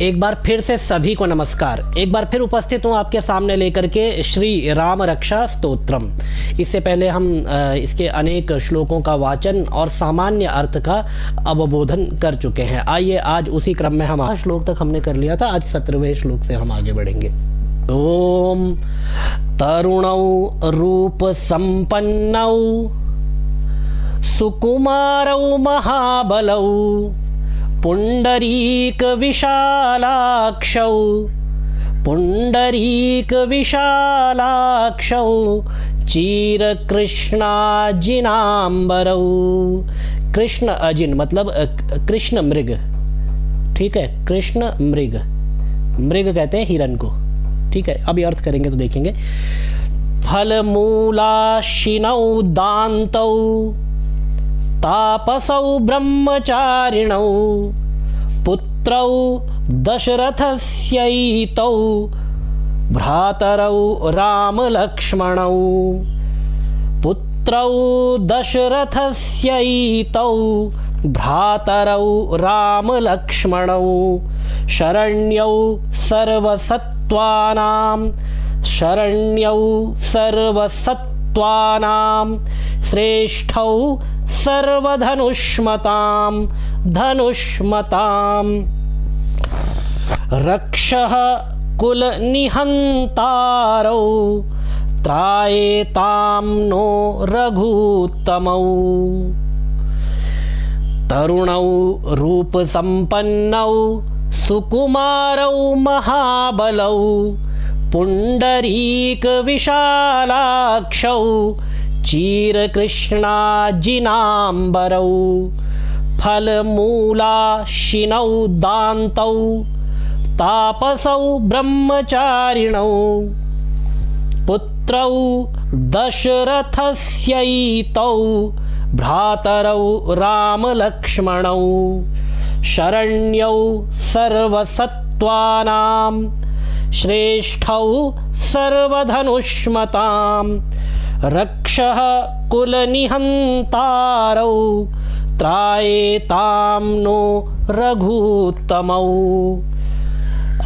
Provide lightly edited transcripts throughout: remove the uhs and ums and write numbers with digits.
एक बार फिर से सभी को नमस्कार। एक बार फिर उपस्थित हूँ आपके सामने लेकर के श्री राम रक्षा स्तोत्रम। इससे पहले हम इसके अनेक श्लोकों का वाचन और सामान्य अर्थ का अवबोधन कर चुके हैं। आइए आज उसी क्रम में हम श्लोक तक हमने कर लिया था, आज 17वें श्लोक से हम आगे बढ़ेंगे। ओम तरुणौ रूप संपन्नौ सुकुमारौ महाबलौ पुंडरीक विशालाक्षौ चीरकृष्णाजिनांबरौ। कृष्ण अजिन मतलब कृष्ण मृग, ठीक है, कृष्ण मृग, मृग कहते हैं हिरण को, ठीक है। अभी अर्थ करेंगे तो देखेंगे। फलमूलाशिनौ दान्तौ तापसौ ब्रह्मचारिणौ पुत्रौ दशरथस्यैतौ भ्रातरौ रामलक्ष्मणौ। पुत्रौ दशरथस्यैतौ भ्रातरौ रामलक्ष्मणौ शरण्यौ सर्वसत्त्वानां श्रेष्ठौ सर्वधनुष्मतां धनुष्मतां रक्षः कुलनिहन्तारौ त्रायेतां नो रघुत्तमौ। तरुणौ रूपसम्पन्नौ सुकुमारौ महाबलौ पुंडरीक विशालाक्षौ चीरकृष्णाजिनांबरौ फलमूलाशिनौ दान्तौ तापसौ ब्रह्मचारिणौ पुत्रौ दशरथस्यैतौ भ्रातरौ रामलक्ष्मणौ शरण्यौ सर्वसत्त्वानां श्रेष्ठौ सर्वधनुष्मतां रक्षः कुलनिहन्तारौ त्रायेतां नो रघुत्तमौ।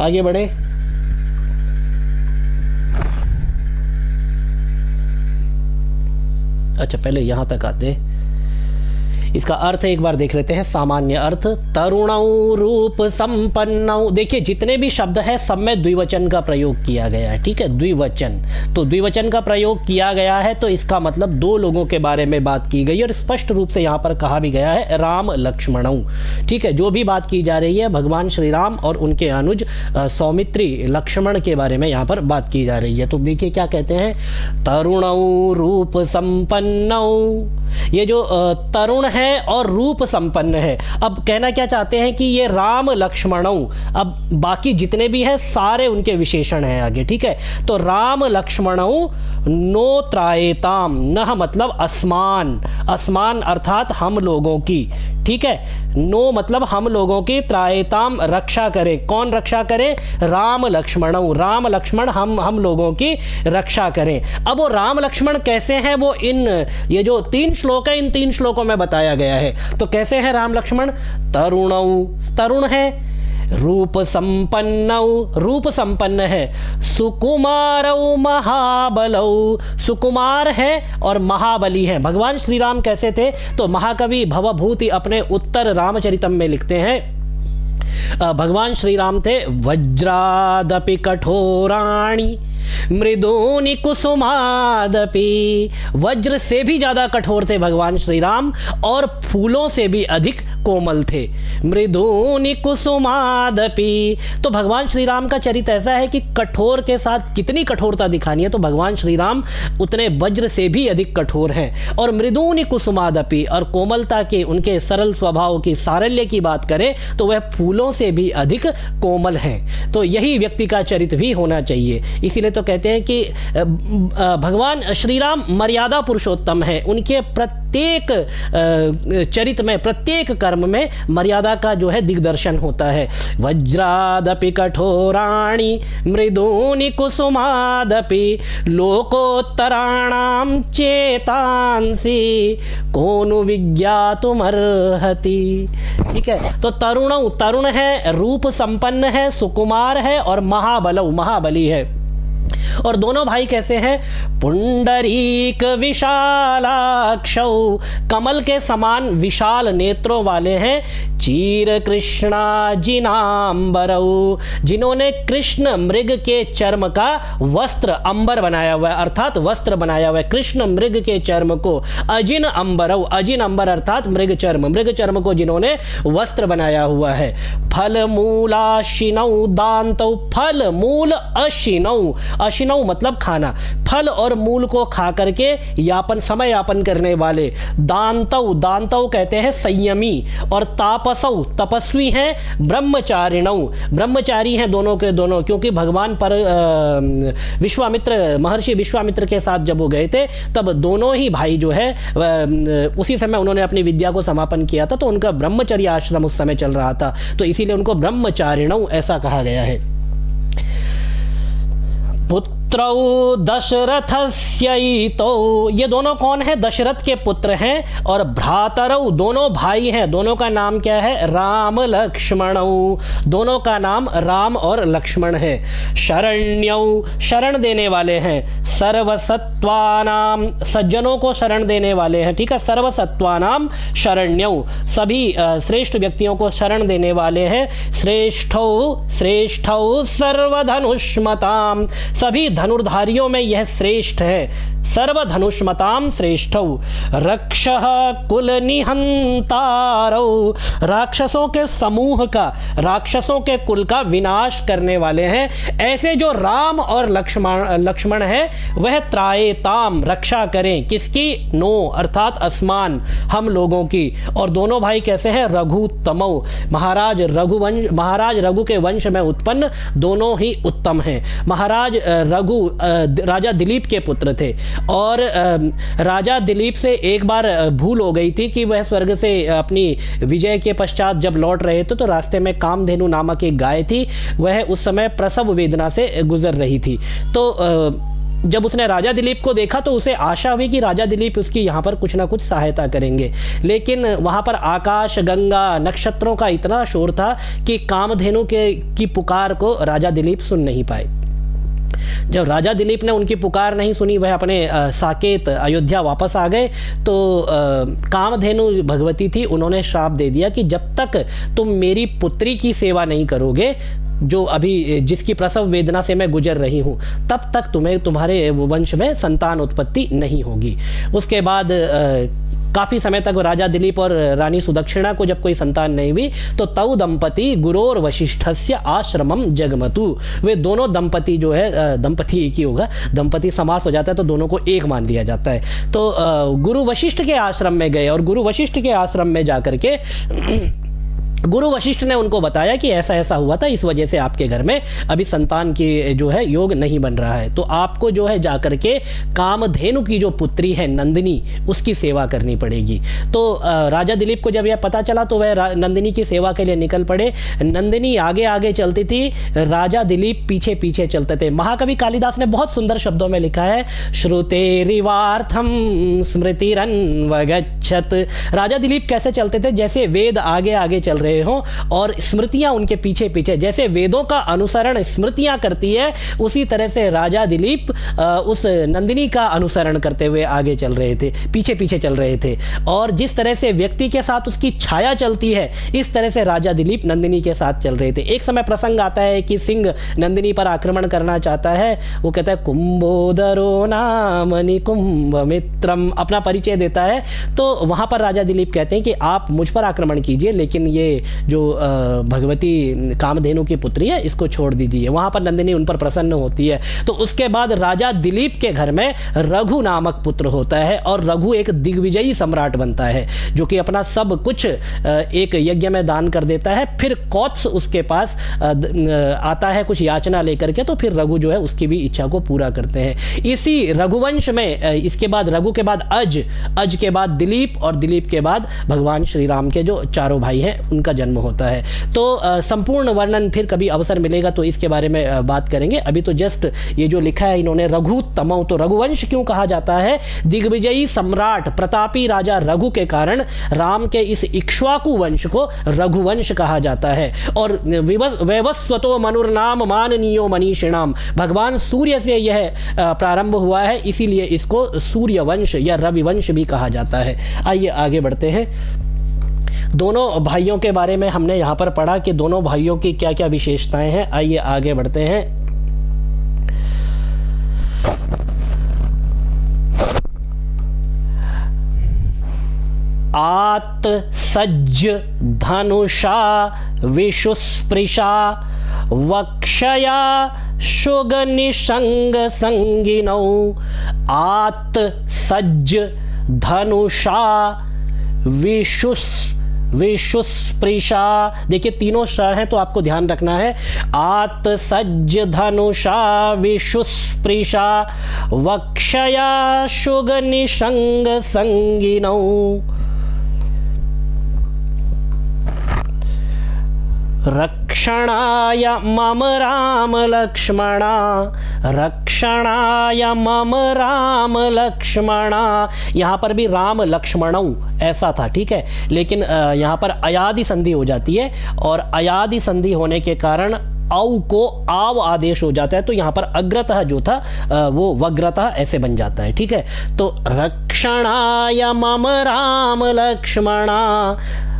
आगे बढ़े। अच्छा, पहले यहाँ तक आते। इसका अर्थ एक बार देख लेते हैं। सामान्य अर्थ, तरुणौ रूप संपन्नौ। देखिए जितने भी शब्द है सब में द्विवचन का प्रयोग किया गया है, ठीक है, द्विवचन। तो द्विवचन का प्रयोग किया गया है तो इसका मतलब दो लोगों के बारे में बात की गई और स्पष्ट रूप से यहाँ पर कहा भी गया है राम लक्ष्मणौ, ठीक है। जो भी बात की जा रही है भगवान श्री राम और उनके अनुज सौमित्री लक्ष्मण के बारे में यहाँ पर बात की जा रही है। तो देखिए क्या कहते हैं, तरुणौ रूप संपन्नौ। ये जो तरुण है और रूप संपन्न है, अब कहना क्या चाहते हैं कि ये राम लक्ष्मणौ, अब बाकी जितने भी हैं सारे उनके विशेषण हैं आगे, ठीक है। तो राम लक्ष्मणौ नो त्रायेताम, नह मतलब असमान, असमान अर्थात हम लोगों की, ठीक है। नो मतलब हम लोगों की, त्रायेताम रक्षा करें। कौन रक्षा करे? राम लक्ष्मणौ, राम लक्ष्मण हम लोगों की रक्षा करें। अब वो राम लक्ष्मण कैसे हैं वो ये जो 3 श्लोक है इन 3 श्लोकों में बताया गया है। तो कैसे हैं राम लक्ष्मण? तरुणौ, तरुण है। रूप संपन्नौ, रूप संपन्न है। सुकुमारौ महाबलौ, सुकुमार है और महाबली है। भगवान श्री राम कैसे थे? तो महाकवि भवभूति अपने उत्तर रामचरितम में लिखते हैं, भगवान श्री राम थे वज्रादपि कठोराणि मृदूनि कुसुमादपि। वज्र से भी ज़्यादा कठोर थे भगवान श्री राम और फूलों से भी अधिक कोमल थे। मृदूनि कुसुमादपि, तो भगवान श्री राम का चरित्र ऐसा है कि कठोर के साथ कितनी कठोरता दिखानी है तो भगवान श्री राम उतने वज्र से भी अधिक कठोर हैं। और मृदूनि कुसुमादपि, और कोमलता के उनके सरल स्वभाव की, सारल्य की बात करें तो वह फूलों से भी अधिक कोमल हैं। तो यही व्यक्ति का चरित्र भी होना चाहिए। इसीलिए तो कहते हैं कि भगवान श्री राम मर्यादा पुरुषोत्तम है। उनके प्रत्येक चरित में, प्रत्येक कर्म में मर्यादा का जो है दिग्दर्शन होता है। वज्रादपि कठोराणि मृदूनि कुसुमादपि लोकोत्तराणां चेतांसि कोनु विज्ञातुमर्हति। ठीक है, तो तरुण है, रूप संपन्न है, सुकुमार है और महाबली है। और दोनों भाई कैसे हैं? पुंडरीक विशालाक्षौ, कमल के समान विशाल नेत्रों वाले हैं। चीर कृष्णा जिनांबरौ, जिन्होंने कृष्ण मृग के चर्म का वस्त्र अंबर बनाया हुआ है, अर्थात वस्त्र बनाया हुआ है कृष्ण मृग के चर्म को। अजिन अंबरौ, अजिन अंबर अर्थात मृग चर्म को जिन्होंने वस्त्र बनाया हुआ है। फल मूलाशिनौ दांतौ, फल मूल अशिनौ, अशिनौ मतलब खाना, फल और मूल को खा करके समय यापन करने वाले। दांतौ, दांतौ कहते हैं संयमी, और तापसौ तपस्वी हैं। ब्रह्मचारिणौ, ब्रह्मचारी हैं दोनों के दोनों, क्योंकि भगवान पर महर्षि विश्वामित्र के साथ जब वो गए थे तब दोनों ही भाई जो है उसी समय उन्होंने अपनी विद्या को समापन किया था, तो उनका ब्रह्मचर्य आश्रम उस समय चल रहा था, तो इसीलिए उनको ब्रह्मचारिणौ ऐसा कहा गया है। पुत्रौ दशरथस्यैतौ, ये दोनों कौन है? दशरथ के पुत्र हैं। और भ्रातरौ, दोनों भाई हैं, दोनों का नाम क्या है? राम लक्ष्मणौ, दोनों का नाम राम और लक्ष्मण है। शरण्यौ, शरण देने वाले हैं। सर्वसत्वानाम, सज्जनों को शरण देने वाले हैं। ठीक है, सर्वसत्वानाम शरण्यौ, सभी श्रेष्ठ व्यक्तियों को शरण देने वाले हैं। श्रेष्ठौ सर्वधनुष्मताम, सभी धनुर्धारियों में यह श्रेष्ठ है। सर्वधनुष्मताम श्रेष्ठौ। रक्षः कुल निहंतारौ, राक्षसों के समूह का, राक्षसों के कुल का विनाश करने वाले हैं। ऐसे जो राम और लक्ष्मण है वह त्रायताम, रक्षा करें किसकी? नो अर्थात असमान, हम लोगों की। और दोनों भाई कैसे हैं? रघुत्तमौ, महाराज रघु के वंश में उत्पन्न दोनों ही उत्तम हैं। महाराज रघु राजा दिलीप के पुत्र थे, और राजा दिलीप से एक बार भूल हो गई थी कि वह स्वर्ग से अपनी विजय के पश्चात जब लौट रहे थे तो रास्ते में कामधेनु नामक एक गाय थी, वह उस समय प्रसव वेदना से गुजर रही थी। तो जब उसने राजा दिलीप को देखा तो उसे आशा हुई कि राजा दिलीप उसकी यहाँ पर कुछ ना कुछ सहायता करेंगे, लेकिन वहाँ पर आकाश गंगा नक्षत्रों का इतना शोर था कि कामधेनु की पुकार को राजा दिलीप सुन नहीं पाए। जब राजा दिलीप ने उनकी पुकार नहीं सुनी, वह अपने साकेत अयोध्या वापस आ गए, तो कामधेनु भगवती थी, उन्होंने श्राप दे दिया कि जब तक तुम मेरी पुत्री की सेवा नहीं करोगे, जो अभी जिसकी प्रसव वेदना से मैं गुजर रही हूँ, तब तक तुम्हारे वंश में संतान उत्पत्ति नहीं होगी। उसके बाद काफ़ी समय तक राजा दिलीप और रानी सुदक्षिणा को जब कोई संतान नहीं हुई तो तौ दंपति गुरोर वशिष्ठस्य आश्रमम जगमतु, वे दोनों दंपति जो है, दंपति एक ही होगा, दंपति समास हो जाता है तो दोनों को एक मान लिया जाता है। तो गुरु वशिष्ठ के आश्रम में गए, और गुरु वशिष्ठ के आश्रम में जाकर के गुरु वशिष्ठ ने उनको बताया कि ऐसा ऐसा हुआ था, इस वजह से आपके घर में अभी संतान की जो है योग नहीं बन रहा है, तो आपको जो है जाकर के कामधेनु की जो पुत्री है नंदिनी, उसकी सेवा करनी पड़ेगी। तो राजा दिलीप को जब यह पता चला तो वह नंदिनी की सेवा के लिए निकल पड़े। नंदिनी आगे आगे चलती थी, राजा दिलीप पीछे पीछे चलते थे। महाकवि कालिदास ने बहुत सुंदर शब्दों में लिखा है, श्रुतेरिवार्थम स्मृतिरन्वगच्छत। राजा दिलीप कैसे चलते थे? जैसे वेद आगे आगे चल रहे हो और स्मृतियां उनके पीछे पीछे, जैसे वेदों का अनुसरण स्मृतियां करती है, उसी तरह से राजा दिलीप उस नंदिनी का अनुसरण करते हुए आगे चल रहे थे, पीछे पीछे चल रहे थे। और जिस तरह से व्यक्ति के साथ उसकी छाया चलती है, इस तरह से राजा दिलीप नंदिनी के साथ चल रहे थे। एक समय प्रसंग आता है कि सिंह नंदिनी पर आक्रमण करना चाहता है, वो कहता है कुंभोदरो नाम निकुंभ मित्रम, अपना परिचय देता है। तो वहां पर राजा दिलीप कहते हैं कि आप मुझ पर आक्रमण कीजिए, लेकिन ये ये जो भगवती कामधेनु की पुत्री है इसको छोड़ दीजिए। वहाँ पर नंदिनी उन पर प्रसन्न होती है। तो उसके बाद राजा दिलीप के घर में रघु नामक पुत्र होता है और रघु एक दिग्विजयी सम्राट बनता है जो कि अपना सब कुछ एक यज्ञ में दान कर देता है। फिर कौत्स उसके पास आता है कुछ याचना लेकर के, तो फिर रघु जो है उसकी भी इच्छा को पूरा करते हैं। इसी रघुवंश में इसके बाद रघु के बाद अज के बाद दिलीप और दिलीप के बाद भगवान श्री राम के जो चारों भाई हैं उनका जन्म होता है। तो संपूर्ण वर्णन फिर कभी अवसर मिलेगा तो इसके बारे में बात करेंगे। अभी तो जस्ट ये जो लिखा है इन्होंने रघुत्तमौ, तो रघुवंश क्यों कहा जाता है? दिग्विजयी सम्राट प्रतापी राजा रघु के कारण राम के इस इक्ष्वाकु वंश को रघुवंश कहा जाता है। और वैवस्वतो मनुर्नाम माननीयो मनीषिणाम, भगवान सूर्य से यह प्रारंभ हुआ है, इसीलिए इसको सूर्यवंश या रविवंश भी कहा जाता है। आइए आगे बढ़ते हैं। दोनों भाइयों के बारे में हमने यहाँ पर पढ़ा कि दोनों भाइयों की क्या क्या विशेषताएं हैं। आइए आगे बढ़ते हैं। आत सज्ज धनुषा विशुस्पृशा वक्षया शुग निशंग संगिनौ। आत सज्ज धनुषा विशुस्पृशा, देखिए तीनों श हैं तो आपको ध्यान रखना है। आत सज्ज धनुषा विशुस्पृशा वक्षया शुग निशंग संगिनौ। रक्षणाय मम राम लक्ष्मणा, रक्षणाय मम राम लक्ष्मणा। यहाँ पर भी राम लक्ष्मणौ ऐसा था, ठीक है, लेकिन यहाँ पर अयादि संधि हो जाती है और अयादि संधि होने के कारण औ को आव आदेश हो जाता है, तो यहाँ पर अग्रतः जो था वो वग्रतः ऐसे बन जाता है, ठीक है। तो रक्षणाय मम राम लक्ष्मणा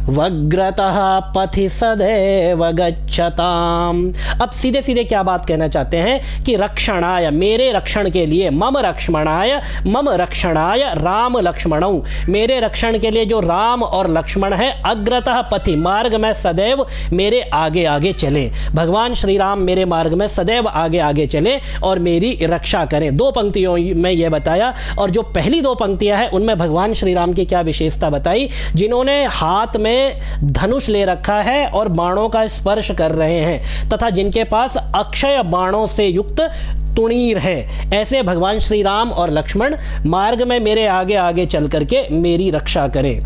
वग्रतः पथि सदैव गच्छताम। अब सीधे सीधे क्या बात कहना चाहते हैं कि रक्षणाय, मेरे रक्षण के लिए, मम रक्षणाय राम लक्ष्मणौ, मेरे रक्षण के लिए जो राम और लक्ष्मण है, अग्रतः पथि, मार्ग में सदैव मेरे आगे आगे चले। भगवान श्री राम मेरे मार्ग में सदैव आगे आगे चले और मेरी रक्षा करें। दो पंक्तियों में यह बताया, और जो पहली दो पंक्तियां हैं उनमें भगवान श्री राम की क्या विशेषता बताई, जिन्होंने हाथ में धनुष ले रखा है और बाणों का स्पर्श कर रहे हैं तथा जिनके पास अक्षय बाणों से युक्त तुणीर है, ऐसे भगवान श्री राम और लक्ष्मण मार्ग में मेरे आगे आगे चल करके मेरी रक्षा करें।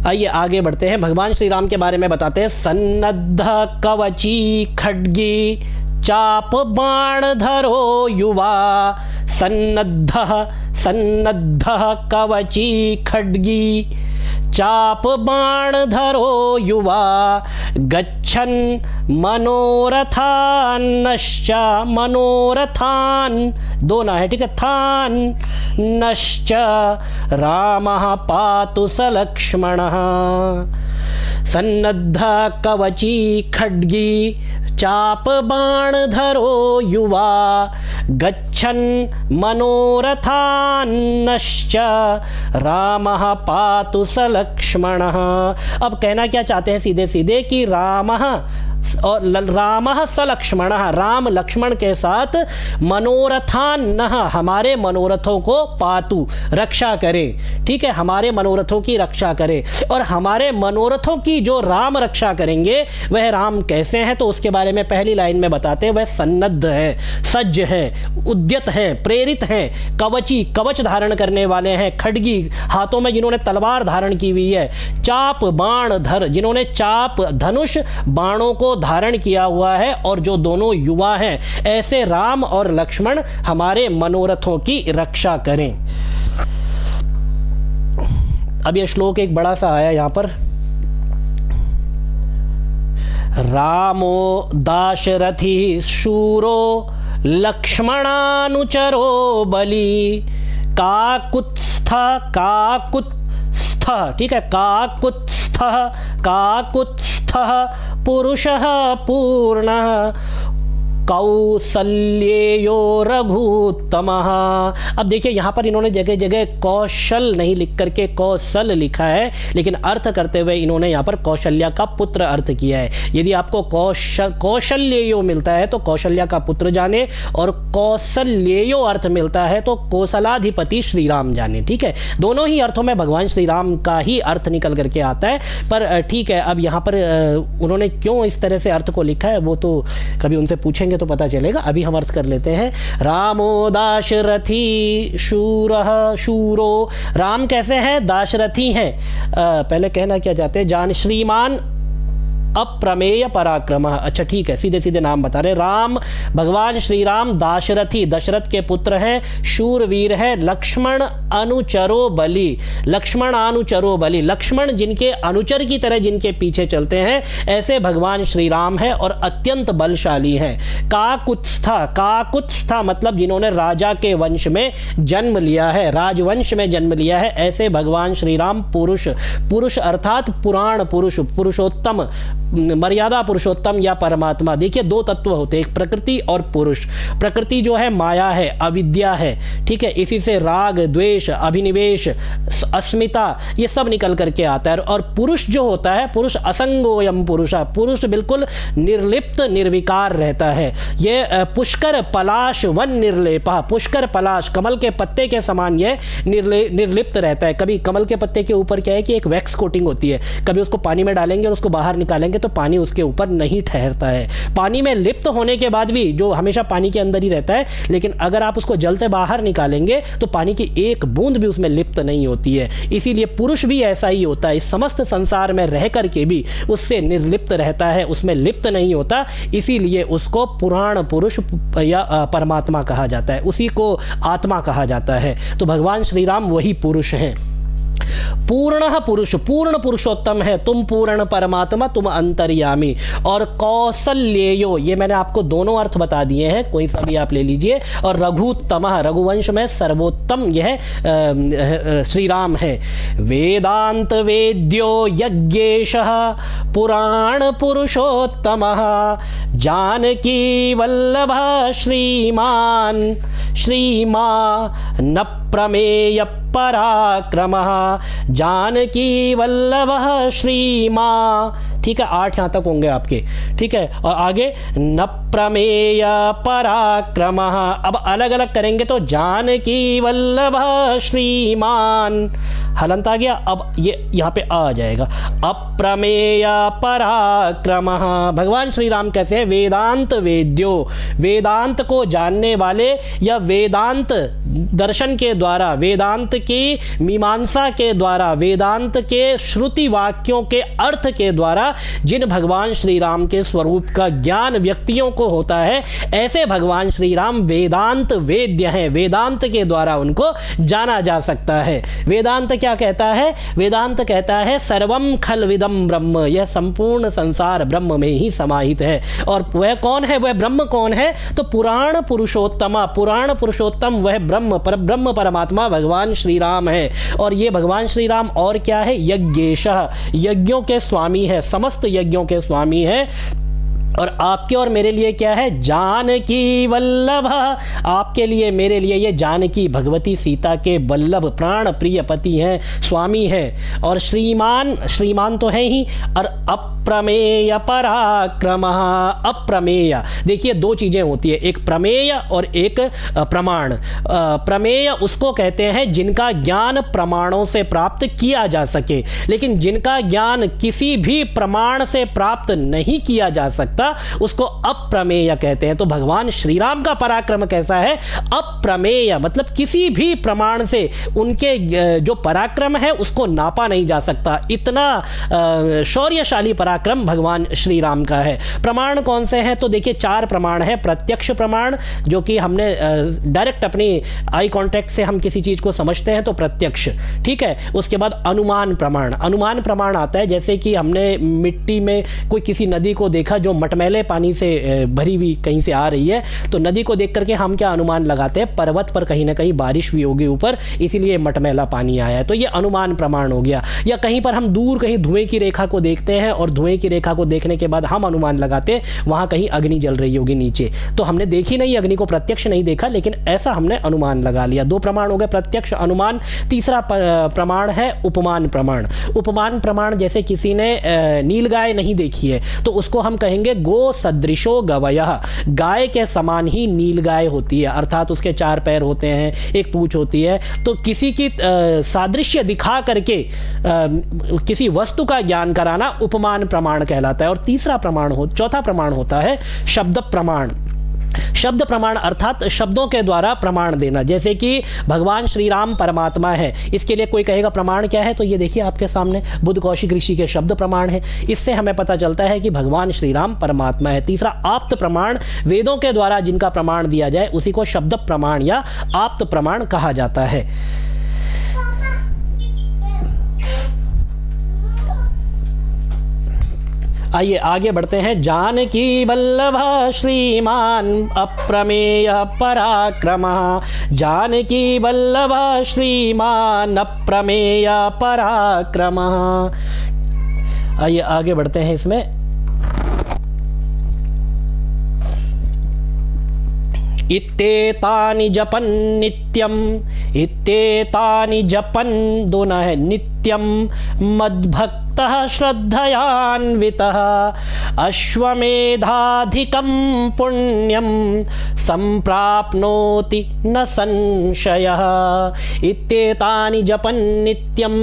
आइए आगे बढ़ते हैं। भगवान श्री राम के बारे में बताते हैं। सन्नद्ध कवची खड्गी चाप बाण धरो युवा, सन्नद्ध कवची खड्गी चाप बाण धरो युवा, गच्छन मनोरथान्नश्च, मनोरथान दो ना है, ठीक है, थान नश्च रामः पातु स लक्ष्मणः। सन्नद्ध कवची खड्गी चाप बाण धरो युवा, गच्छन मनोरथान्नश्च रामः पातु स लक्ष्मणः। अब कहना क्या चाहते हैं सीधे सीधे कि रामः और रामः स लक्ष्मणः, राम लक्ष्मण के साथ मनोरथान्नः, हमारे मनोरथों को पातु, रक्षा करे, ठीक है, हमारे मनोरथों की रक्षा करे। और हमारे मनोरथों की जो राम रक्षा करेंगे वह राम कैसे हैं, तो उसके बारे में पहली लाइन में बताते हैं। वह सन्नद्ध है, सज्ज है, उद्यत है, प्रेरित हैं, कवची कवच धारण करने वाले हैं, खड्गी हाथों में जिन्होंने तलवार धारण की हुई है, चाप बाण धर, जिन्होंने चाप धनुष बाणों को धारण किया हुआ है, और जो दोनों युवा हैं, ऐसे राम और लक्ष्मण हमारे मनोरथों की रक्षा करें। अब यह श्लोक एक बड़ा सा आया यहां पर। रामो दाशरथी शूरो लक्ष्मणानुचरो बली, काकुत्स्थ ठीक है, काकुत्स्थ पुरुषः पूर्णः, कौसल्येयो रघुत्तमः। अब देखिए यहाँ पर इन्होंने जगह जगह कौशल नहीं लिख करके कौशल लिखा है, लेकिन अर्थ करते हुए इन्होंने यहाँ पर कौशल्या का पुत्र अर्थ किया है। यदि आपको कौशल्येयो मिलता है तो कौशल्या का पुत्र जाने, और कौसल्येयो अर्थ मिलता है तो कौशलाधिपति श्री राम जाने। ठीक है, दोनों ही अर्थों में भगवान श्री राम का ही अर्थ निकल करके आता है। पर ठीक है, अब यहाँ पर उन्होंने क्यों इस तरह से अर्थ को लिखा है वो तो कभी उनसे पूछेंगे तो पता चलेगा। अभी हम अर्थ कर लेते हैं। रामो दाशरथी शूरो, राम कैसे हैं? दाशरथी हैं। पहले कहना क्या चाहते हैं? जान श्रीमान अप्रमेय पराक्रम। अच्छा ठीक है, सीधे सीधे नाम बता रहे। राम, भगवान श्री राम दाशरथी, दशरथ के पुत्र हैं, शूरवीर है, लक्ष्मण अनुचरो बलि, लक्ष्मण अनुचरो बलि, लक्ष्मण जिनके अनुचर की तरह जिनके पीछे चलते हैं, ऐसे भगवान श्री राम है और अत्यंत बलशाली हैं। काकुत्स्था मतलब जिन्होंने राजा के वंश में जन्म लिया है, राजवंश में जन्म लिया है, ऐसे भगवान श्री राम पुरुष अर्थात पुराण पुरुष, पुरुषोत्तम, मर्यादा पुरुषोत्तम या परमात्मा। देखिए दो तत्व होते हैं, एक प्रकृति और पुरुष। प्रकृति जो है माया है, अविद्या है, ठीक है, इसी से राग, द्वेष, अभिनिवेश, अस्मिता, ये सब निकल करके आता है। और पुरुष जो होता है, पुरुष असंगोयम पुरुषा, पुरुष बिल्कुल निर्लिप्त निर्विकार रहता है। ये पुष्कर पलाश वन निर्लेपा, पुष्कर पलाश कमल के पत्ते के समान ये निर्लिप्त रहता है। कभी कमल के पत्ते के ऊपर क्या है कि एक वैक्स कोटिंग होती है, कभी उसको पानी में डालेंगे और उसको बाहर निकालेंगे तो पानी उसके ऊपर नहीं ठहरता है। पानी में लिप्त होने के बाद भी जो हमेशा पानी के अंदर ही रहता है, लेकिन अगर आप उसको जल से बाहर निकालेंगे तो पानी की एक बूंद भी उसमें लिप्त नहीं होती है। इसीलिए पुरुष भी ऐसा ही होता है, इस समस्त संसार में रह करके भी उससे निर्लिप्त रहता है, उसमें लिप्त नहीं होता। इसीलिए उसको पुराण पुरुष या परमात्मा कहा जाता है, उसी को आत्मा कहा जाता है। तो भगवान श्री राम वही पुरुष हैं। पूर्ण पुरुष, पूर्ण पुरुषोत्तम है, तुम पूर्ण परमात्मा, तुम अंतर्यामी। और कौसल्येयो, ये मैंने आपको दोनों अर्थ बता दिए हैं, कोई सा भी आप ले लीजिए। और रघुत्तमः, रघुवंश में सर्वोत्तम यह श्री राम है। वेदांत वेद्यो यज्ञेशः पुराण पुरुषोत्तमः, जानकी वल्लभः श्रीमान न प्रमेय पराक्रमः, जानकी वल्लभः श्रीमान। ठीक है, 8 यहाँ तक होंगे आपके। ठीक है, और आगे न प्रमेय पराक्रमः। अब अलग अलग करेंगे तो जानकी वल्लभः श्रीमान, हलंत आ गया। अब ये यहाँ पे आ जाएगा अप्रमेय पराक्रमः। भगवान श्री राम कैसे हैं? वेदांत वेद्यो, वेदांत को जानने वाले या वेदांत दर्शन के द्वारा, वेदांत की मीमांसा के द्वारा, वेदांत के श्रुति वाक्यों के अर्थ के द्वारा जिन भगवान श्री राम के स्वरूप का ज्ञान व्यक्तियों को होता है, ऐसे भगवान श्री राम वेदांत वेद्य हैं। वेदांत के द्वारा उनको जाना जा सकता है। वेदांत क्या कहता है? वेदांत कहता है सर्वम खलविदम ब्रह्म, यह संपूर्ण संसार ब्रह्म में ही समाहित है। और वह कौन है? वह ब्रह्म कौन है? तो पुराण पुरुषोत्तमा, पुराण पुरुषोत्तम वह ब्रह्म परमात्मा भगवान श्री राम है। और ये भगवान श्री राम और क्या है? यज्ञेशः, यज्ञों के स्वामी है, समस्त यज्ञों के स्वामी है। और आपके और मेरे लिए क्या है? जानकी वल्लभ, आपके लिए मेरे लिए ये जानकी भगवती सीता के वल्लभ प्राण प्रिय पति हैं, स्वामी हैं। और श्रीमान, श्रीमान तो है ही। और अप्रमेय पराक्रमः, अप्रमेय, देखिए दो चीज़ें होती है, एक प्रमेय और एक प्रमाण। प्रमेय उसको कहते हैं जिनका ज्ञान प्रमाणों से प्राप्त किया जा सके, लेकिन जिनका ज्ञान किसी भी प्रमाण से प्राप्त नहीं किया जा सकता उसको अप्रमेय कहते हैं। तो भगवान श्री राम का पराक्रम कैसा है? अप्रमेय, मतलब किसी भी प्रमाण से उनके जो पराक्रम है उसको नापा नहीं जा सकता। इतना शौर्यशाली पराक्रम भगवान श्री राम का है। प्रमाण कौन से हैं? तो देखिए 4 प्रमाण है। प्रत्यक्ष प्रमाण, जो कि हमने डायरेक्ट अपनी आई कांटेक्ट से हम किसी चीज़ को समझते हैं तो प्रत्यक्ष, ठीक है। उसके बाद अनुमान प्रमाण, अनुमान प्रमाण आता है जैसे कि हमने मिट्टी में कोई किसी नदी को देखा जो मटमैले पानी से भरी हुई कहीं से आ रही है, तो नदी को देख करके हम क्या अनुमान लगाते हैं? पर्वत पर कहीं ना कहीं बारिश हुई होगी ऊपर, इसीलिए मटमैला पानी आया है, तो ये अनुमान प्रमाण हो गया। या कहीं पर हम दूर कहीं धुएं की रेखा को देखते हैं और धुएं की रेखा को देखने के बाद हम अनुमान लगाते वहाँ कहीं अग्नि जल रही होगी नीचे। तो हमने देखी नहीं अग्नि को, प्रत्यक्ष नहीं देखा, लेकिन ऐसा हमने अनुमान लगा लिया। दो प्रमाण हो गए, प्रत्यक्ष अनुमान। तीसरा प्रमाण है उपमान प्रमाण। उपमान प्रमाण, जैसे किसी ने नीलगाय नहीं देखी है तो उसको हम कहेंगे गो सदृशो गवयः, गाय के समान ही नीलगाय होती है, अर्थात उसके 4 पैर होते हैं, एक पूंछ होती है। तो किसी की सादृश्य दिखा करके किसी वस्तु का ज्ञान कराना उपमान प्रमाण कहलाता है। और चौथा प्रमाण होता है शब्द प्रमाण। शब्द प्रमाण अर्थात शब्दों के द्वारा प्रमाण देना, जैसे कि भगवान श्री राम परमात्मा है। इसके लिए कोई कहेगा प्रमाण क्या है, तो ये देखिए आपके सामने बुद्ध कौशिक ऋषि के शब्द प्रमाण है। इससे हमें पता चलता है कि भगवान श्री राम परमात्मा है। तीसरा आप्त प्रमाण, वेदों के द्वारा जिनका प्रमाण दिया जाए उसी को शब्द प्रमाण या आप्त प्रमाण कहा जाता है। आइए आगे बढ़ते हैं। जानकी वल्लभ श्रीमान अप्रमेय पराक्रमः, जानकी वल्लभ श्रीमान अप्रमेय पराक्रमः। आइए आगे बढ़ते हैं इसमें। इत्तेतानि जपन् नित्यम्, इत्तेतानि जपन्, दोनों है, नित्यं मद्भक्तः श्रद्धयान्वितः अश्वमेधाधिकं पुण्यं संप्राप्नोति न संशयः। इत्तेतानि जपन् नित्यं,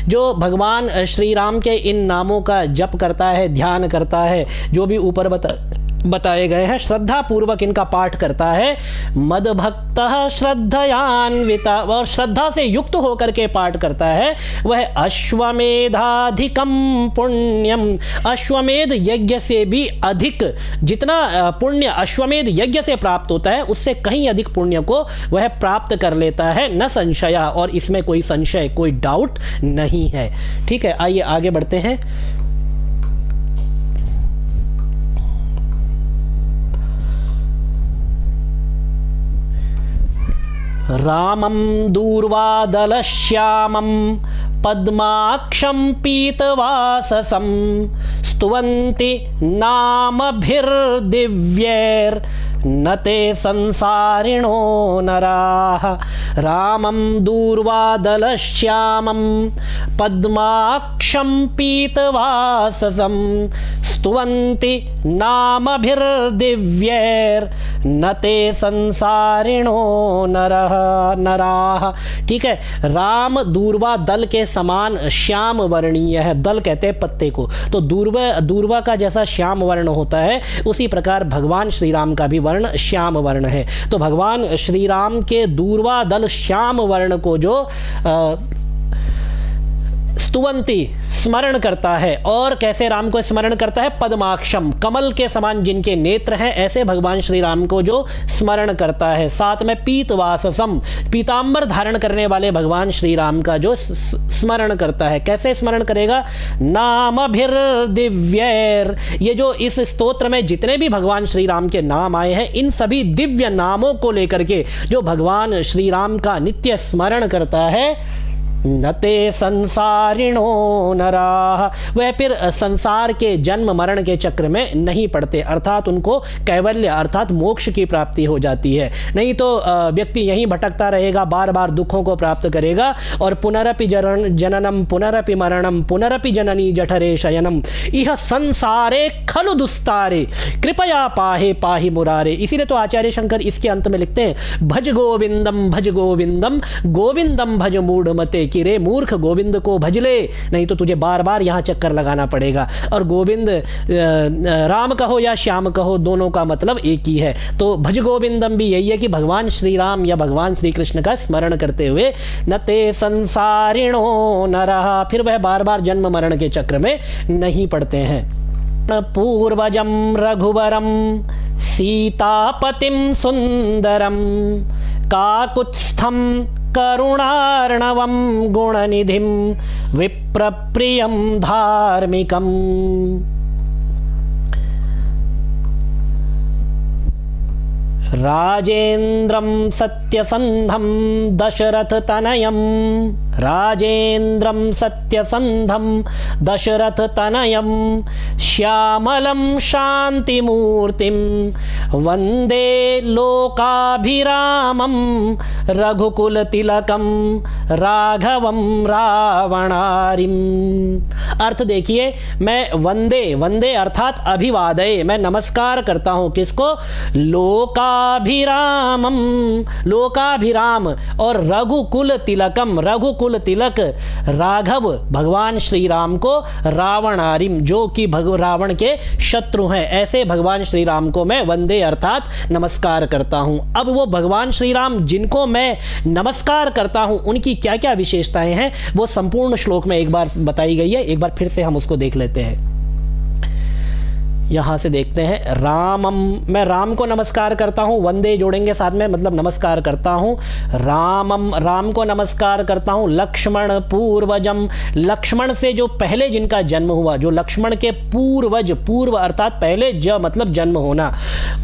जो भगवान श्री राम के इन नामों का जप करता है, ध्यान करता है, जो भी ऊपर बताए गए हैं, श्रद्धा पूर्वक इनका पाठ करता है, मदभक्तः श्रद्धयान्विता, और श्रद्धा से युक्त होकर के पाठ करता है, वह अश्वमेधाधिकम पुण्यम, अश्वमेध यज्ञ से भी अधिक, जितना पुण्य अश्वमेध यज्ञ से प्राप्त होता है उससे कहीं अधिक पुण्य को वह प्राप्त कर लेता है, न संशया, और इसमें कोई संशय, कोई डाउट नहीं है। ठीक है, आइए आगे बढ़ते हैं। रामं दूर्वादलश्यामं पद्माक्षं पीतवाससं स्तुवन्ति नामभिर्दिव्यैर्न ते संसारिणो नराः। रामं दूर्वादलश्यामं पद्माक्षं पीतवाससं स्तुवन्ति नामभिर्दिव्यैर्न ते संसारिणो नराः। ठीक है, राम दूर्वा दल के समान श्याम वर्णीय है। दल कहते हैं पत्ते को, तो दूर्वा का जैसा श्याम वर्ण होता है उसी प्रकार भगवान श्री राम का भी वर्ण श्याम वर्ण है। तो भगवान श्री राम के दूर्वा दल श्याम वर्ण को जो स्तुवंती स्मरण करता है, और कैसे राम को स्मरण करता है, पद्माक्षम, कमल के समान जिनके नेत्र हैं, ऐसे भगवान श्री राम को जो स्मरण करता है। साथ में पीतवाससम, पीतांबर धारण करने वाले भगवान श्री राम का जो स्मरण करता है। कैसे स्मरण करेगा, नामभिर्दिव्यैर, ये जो इस स्तोत्र में जितने भी भगवान श्री राम के नाम आए हैं, इन सभी दिव्य नामों को लेकर के जो भगवान श्री राम का नित्य स्मरण करता है, नते संसारिणो नराः, वह फिर संसार के जन्म मरण के चक्र में नहीं पड़ते, अर्थात उनको कैवल्य अर्थात मोक्ष की प्राप्ति हो जाती है। नहीं तो व्यक्ति यहीं भटकता रहेगा, बार बार दुखों को प्राप्त करेगा, और पुनरपि जननम पुनरपि मरणम पुनरपि जननी जठरे शयनम इह संसारे खलु दुस्तारे कृपया पाहे पाहि मुरारे। इसीलिए तो आचार्य शंकर इसके अंत में लिखते हैं, भज गोविंदम गोविंदम भज मूढ़मते, कि रे मूर्ख गोविंद को भज ले, नहीं तो तुझे बार बार यहाँ चक्कर लगाना पड़ेगा। और गोविंद राम कहो या श्याम कहो, दोनों का मतलब एक ही है। तो भज गोविंदम भी यही है कि भगवान श्री राम या भगवान श्री कृष्ण का स्मरण करते हुए न ते संसारिणो नरः, फिर वह बार बार जन्म मरण के चक्र में नहीं पड़ते हैं। पूर्वजं रघुवरं सीतापतिं सुंदरं काकुत्स्थं करुणार्णवं गुणनिधिं विप्रप्रियं धार्मिकम्। राजेन्द्रं सत्यसन्धं दशरथतनयं राजेन्द्रं सत्यसन्धं दशरथतनयं श्यामलं शान्तिमूर्तिं वन्दे लोकाभिरामं रघुकुलतिलकं राघवं रावणारिम्। अर्थ देखिए, मैं वंदे, वंदे अर्थात अभिवादय, मैं नमस्कार करता हूँ किसको? लोकाभिरामम, लोकाभिराम और रघुकुल तिलकम, रघुकुल तिलक राघव भगवान श्री राम को, रावणारिम जो कि रावण के शत्रु हैं, ऐसे भगवान श्री राम को मैं वंदे अर्थात नमस्कार करता हूँ। अब वो भगवान श्री राम जिनको मैं नमस्कार करता हूँ उनकी क्या क्या विशेषताएं हैं वो संपूर्ण श्लोक में एक बार बताई गई है। एक बार फिर से हम उसको देख लेते हैं। यहाँ से देखते हैं, रामम, मैं राम को नमस्कार करता हूँ, वंदे जोड़ेंगे साथ में, मतलब नमस्कार करता हूँ। रामम, राम को नमस्कार करता हूँ। लक्ष्मण पूर्वजम, लक्ष्मण से जो पहले जिनका जन्म हुआ, जो लक्ष्मण के पूर्वज, पूर्व अर्थात पहले, मतलब जन्म होना,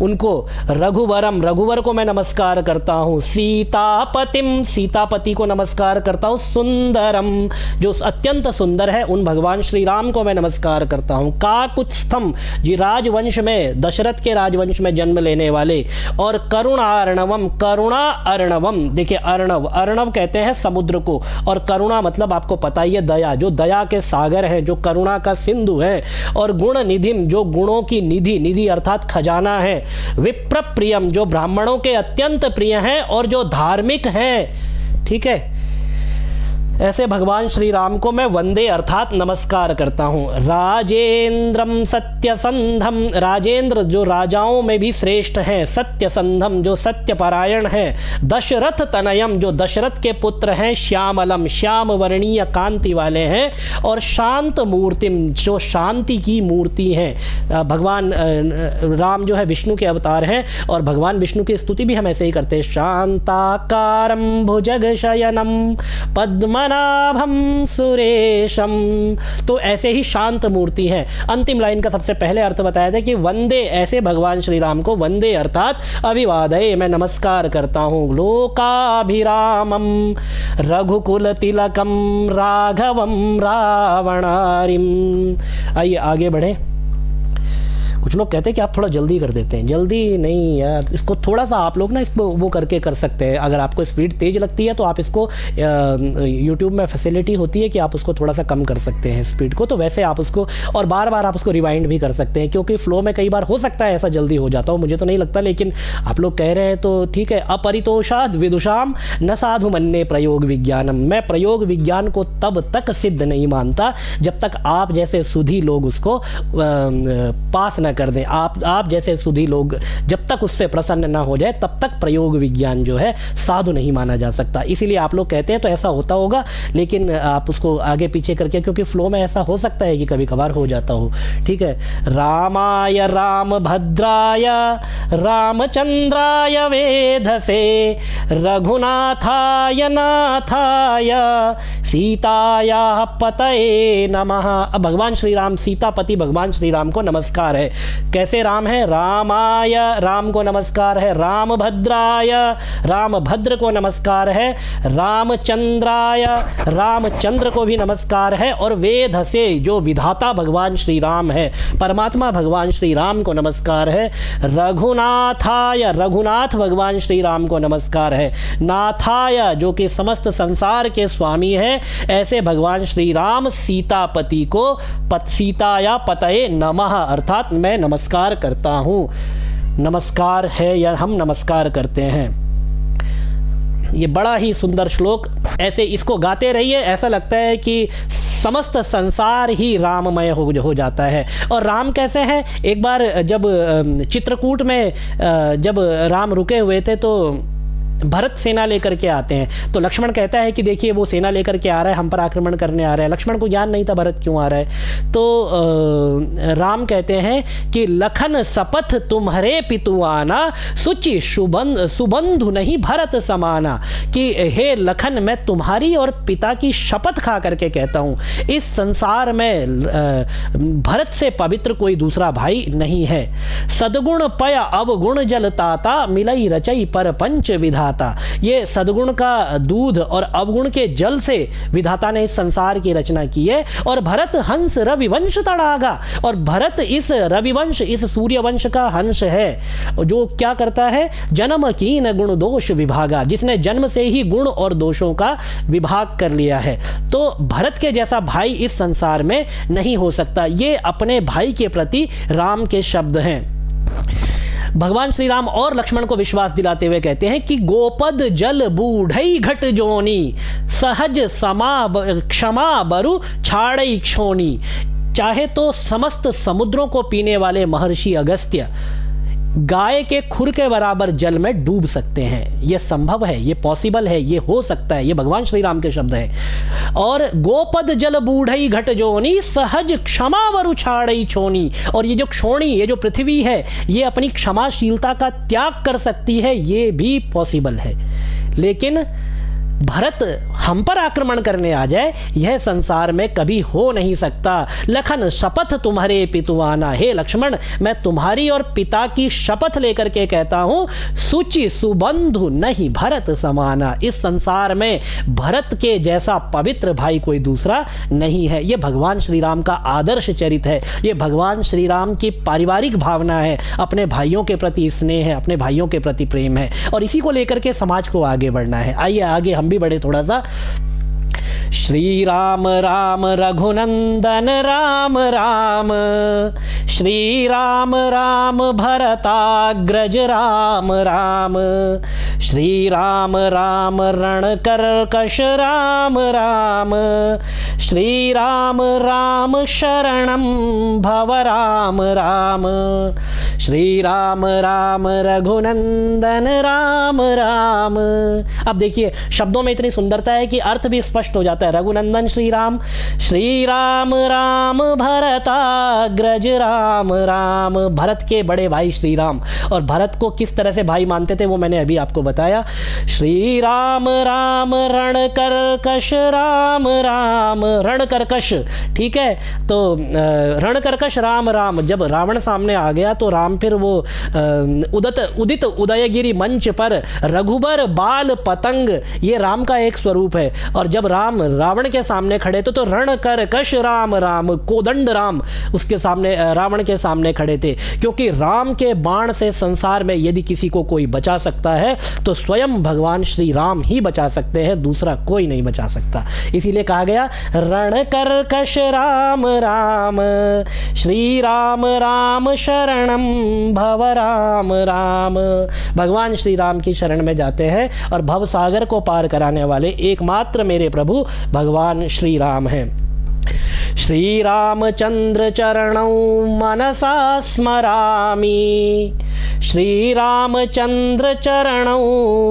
उनको। रघुवरम, रघुवर को मैं नमस्कार करता हूँ। सीतापतिम, सीतापति को नमस्कार करता हूँ। सुंदरम, जो अत्यंत सुंदर है, उन भगवान श्री राम को मैं नमस्कार करता हूँ। काकुत्स्थम, जी राजवंश में, दशरथ के राजवंश में जन्म लेने वाले। और करुणार्णवम, करुणा अर्णवम, देखिए अर्णव, अर्णव कहते हैं समुद्र को, और करुणा मतलब आपको पता ही है दया, जो दया के सागर है, जो करुणा का सिंधु है। और गुण निधिम, जो गुणों की निधि, निधि अर्थात खजाना है। विप्र प्रियम, जो ब्राह्मणों के अत्यंत प्रिय हैं और जो धार्मिक हैं, ठीक है, ऐसे भगवान श्री राम को मैं वंदे अर्थात नमस्कार करता हूँ। राजेंद्रम सत्यसंधम, राजेंद्र जो राजाओं में भी श्रेष्ठ हैं। सत्यसंधम जो सत्यपरायण हैं। दशरथ तनयम जो दशरथ के पुत्र हैं। श्यामलम श्याम वर्णीय कांति वाले हैं। और शांत मूर्तिम जो शांति की मूर्ति हैं। भगवान राम जो है विष्णु के अवतार हैं और भगवान विष्णु की स्तुति भी हम ऐसे ही करते हैं। शांताकारं भुजगशयनं पद्म नाभम सुरेशम, तो ऐसे ही शांत मूर्ति है। अंतिम लाइन का सबसे पहले अर्थ बताया था कि वंदे, ऐसे भगवान श्री राम को वंदे अर्थात अभिवादय, मैं नमस्कार करता हूँ। लोकाभिरामम रघुकुल तिलकम राघवम रावणारिम। आइए आगे बढ़े। कुछ लोग कहते हैं कि आप थोड़ा जल्दी कर देते हैं। जल्दी नहीं यार, इसको थोड़ा सा आप लोग ना इसको वो करके कर सकते हैं। अगर आपको स्पीड तेज़ लगती है तो आप इसको यूट्यूब में फैसिलिटी होती है कि आप उसको थोड़ा सा कम कर सकते हैं स्पीड को, तो वैसे आप उसको, और बार बार आप उसको रिवाइंड भी कर सकते हैं, क्योंकि फ्लो में कई बार हो सकता है ऐसा जल्दी हो जाता हो, मुझे तो नहीं लगता, लेकिन आप लोग कह रहे हैं तो ठीक है। अपरितोषाद विदुषाम न साधु मन्ने प्रयोग विज्ञानम, मैं प्रयोग विज्ञान को तब तक सिद्ध नहीं मानता जब तक आप जैसे सुधी लोग उसको पास न कर दें। आप जैसे सुधी लोग जब तक उससे प्रसन्न ना हो जाए तब तक प्रयोग विज्ञान जो है साधु नहीं माना जा सकता। इसीलिए आप लोग कहते हैं तो ऐसा होता होगा, लेकिन आप उसको आगे पीछे करके, क्योंकि फ्लो में ऐसा हो सकता है कि कभी कभार हो जाता हो, ठीक है। रामाय रामभद्राय रामचंद्राय वेधसे रघुनाथाय नाथाय सीताया पतये नमः। अब भगवान श्री राम, सीतापति भगवान श्री राम को नमस्कार है। कैसे राम है? रामाय, राम को नमस्कार है। रामभद्राय, रामभद्र को नमस्कार है। रामचंद्राय, रामचंद्र को भी नमस्कार है। और वेद से, जो विधाता भगवान श्री राम है, परमात्मा भगवान श्री राम को नमस्कार है। रघुनाथाय, रघुनाथ भगवान श्री राम को नमस्कार है। नाथाय, जो कि समस्त संसार के स्वामी है, ऐसे भगवान श्री राम सीतापति को सीताया पतये नमः अर्थात मैं नमस्कार करता हूँ। नमस्कार है या हम नमस्कार करते हैं। ये बड़ा ही सुंदर श्लोक, ऐसे इसको गाते रहिए, ऐसा लगता है कि समस्त संसार ही राममय हो जाता है। और राम कैसे हैं? एक बार जब चित्रकूट में जब राम रुके हुए थे तो भरत सेना लेकर के आते हैं, तो लक्ष्मण कहता है कि देखिए वो सेना लेकर के आ रहा है, हम पर आक्रमण करने आ रहा है। लक्ष्मण को ज्ञान नहीं था भरत क्यों आ रहा है, तो राम कहते हैं कि लखन शपथ तुम्हारे पितु आना सुचि सुबंधु नहीं भरत समाना, कि हे लखन मैं तुम्हारी और पिता की शपथ खा करके कहता हूँ, इस संसार में भरत से पवित्र कोई दूसरा भाई नहीं है। सदगुण पय अवगुण जलताता मिलई रचई पर पंच विधा, विधाता। ये सद्गुण का दूध और अवगुण के जल से विधाता ने इस संसार की रचना की है। और भरत हंस रविवंश तड़ागा, और भरत इस रविवंश, इस सूर्यवंश का हंस है जो क्या करता है, जन्म कीन गुण दोष विभागा, जिसने जन्म से ही गुण और दोषों का विभाग कर लिया है। तो भरत के जैसा भाई इस संसार में नहीं हो सकता। ये अपने भाई के प्रति राम के शब्द हैं। भगवान श्री राम और लक्ष्मण को विश्वास दिलाते हुए कहते हैं कि गोपद जल बूढ़ई घट जोनी, सहज समा क्षमा बरु छाड़ई क्षोनी। चाहे तो समस्त समुद्रों को पीने वाले महर्षि अगस्त्य गाय के खुर के बराबर जल में डूब सकते हैं। यह संभव है, ये पॉसिबल है, ये हो सकता है। ये भगवान श्री राम के शब्द हैं। और गोपद जल बूढ़ई घट जोनी, सहज क्षमा वरु छाड़ई छोनी। और ये जो क्षोणी, ये जो पृथ्वी है, ये अपनी क्षमाशीलता का त्याग कर सकती है, ये भी पॉसिबल है। लेकिन भरत हम पर आक्रमण करने आ जाए, यह संसार में कभी हो नहीं सकता। लखन शपथ तुम्हारे पितुआना, हे लक्ष्मण मैं तुम्हारी और पिता की शपथ लेकर के कहता हूं, सुचि सुबंधु नहीं भरत समाना। इस संसार में भरत के जैसा पवित्र भाई कोई दूसरा नहीं है। यह भगवान श्री राम का आदर्श चरित्र है, यह भगवान श्री राम की पारिवारिक भावना है, अपने भाइयों के प्रति स्नेह है, अपने भाइयों के प्रति प्रेम है, और इसी को लेकर के समाज को आगे बढ़ना है। आइए आगे हम भी बढ़े थोड़ा सा। श्री राम राम रघुनंदन राम राम, श्री राम राम भरताग्रज राम राम, श्री राम राम रणकर्कश राम राम, श्री राम राम शरणं भव राम राम, श्री राम राम रघुनंदन राम राम। अब देखिए शब्दों में इतनी सुंदरता है कि अर्थ भी स्पष्ट हो जाता है। रघुनंदन श्री राम राम भरताग्रज राम राम, भरत के बड़े भाई श्री राम। और भरत को किस तरह से भाई मानते थे वो मैंने अभी आपको बताया। श्री राम राम रणकर्कश राम राम, रणकर्कश, ठीक है। तो रणकर्कश राम राम, जब रावण सामने आ गया तो राम फिर वो उदित उदयगिरी मंच पर रघुबर बाल पतंग, ये राम का एक स्वरूप है। और जब राम रावण के सामने खड़े थे तो रणकर्कश राम राम, कोदंड राम उसके सामने, रावण के सामने खड़े थे। क्योंकि राम के बाण से संसार में यदि किसी को कोई बचा सकता है तो स्वयं भगवान श्री राम ही बचा सकते हैं, दूसरा कोई नहीं बचा सकता। इसीलिए कहा गया रणकर्कश राम राम, श्री राम राम शरणं भव राम राम। भगवान श्री राम की शरण में जाते हैं और भव सागर को पार कराने वाले एकमात्र मेरे प्रभु भगवान श्री राम हैं। श्री रामचंद्र चरणौ मनसा स्मरामि, श्री रामचंद्र चरणौ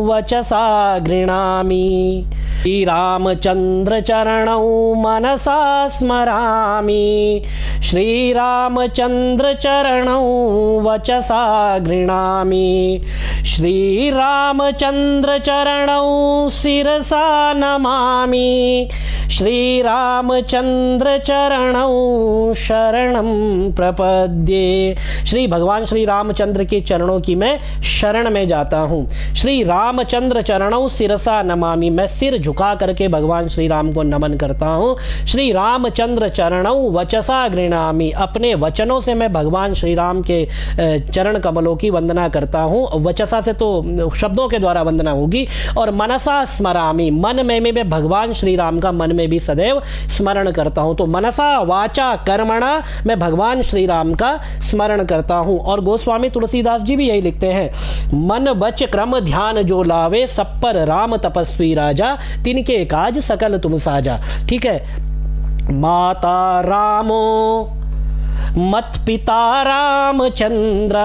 वचसा गृणामि, श्री रामचंद्र चरणौ मनसा स्मरामि, श्री रामचंद्र चरणौ वचसा गृणामि, श्री रामचंद्र चरणौ शिरसा नमामि, श्री रामचंद्र चरणौ शरणं प्रपद्ये। श्री भगवान श्री रामचंद्र के चरणों की मैं शरण में जाता हूँ। श्री रामचंद्र चरणौ शिरसा नमामि, मैं सिर झुका करके भगवान श्री राम को नमन करता हूँ। श्री रामचंद्र चरणौ वचसा गृणामि, अपने वचनों से मैं भगवान श्री राम के चरण कमलों की वंदना करता हूँ। वचसा से तो शब्दों के द्वारा वंदना होगी। और मनसा स्मरामि, मन में मैं भगवान श्री राम का मन में भी सदैव स्मरण करता हूँ। तो मनसा वाचा कर्मणा मैं भगवान श्री राम का स्मरण करता हूँ। और गोस्वामी तुलसीदास जी भी यही लिखते हैं, मन वच क्रम ध्यान जो लावे, सब पर राम तपस्वी राजा, तिनके काज सकल तुम साजा। ठीक है। माता रामो मत पिता रामचंद्र,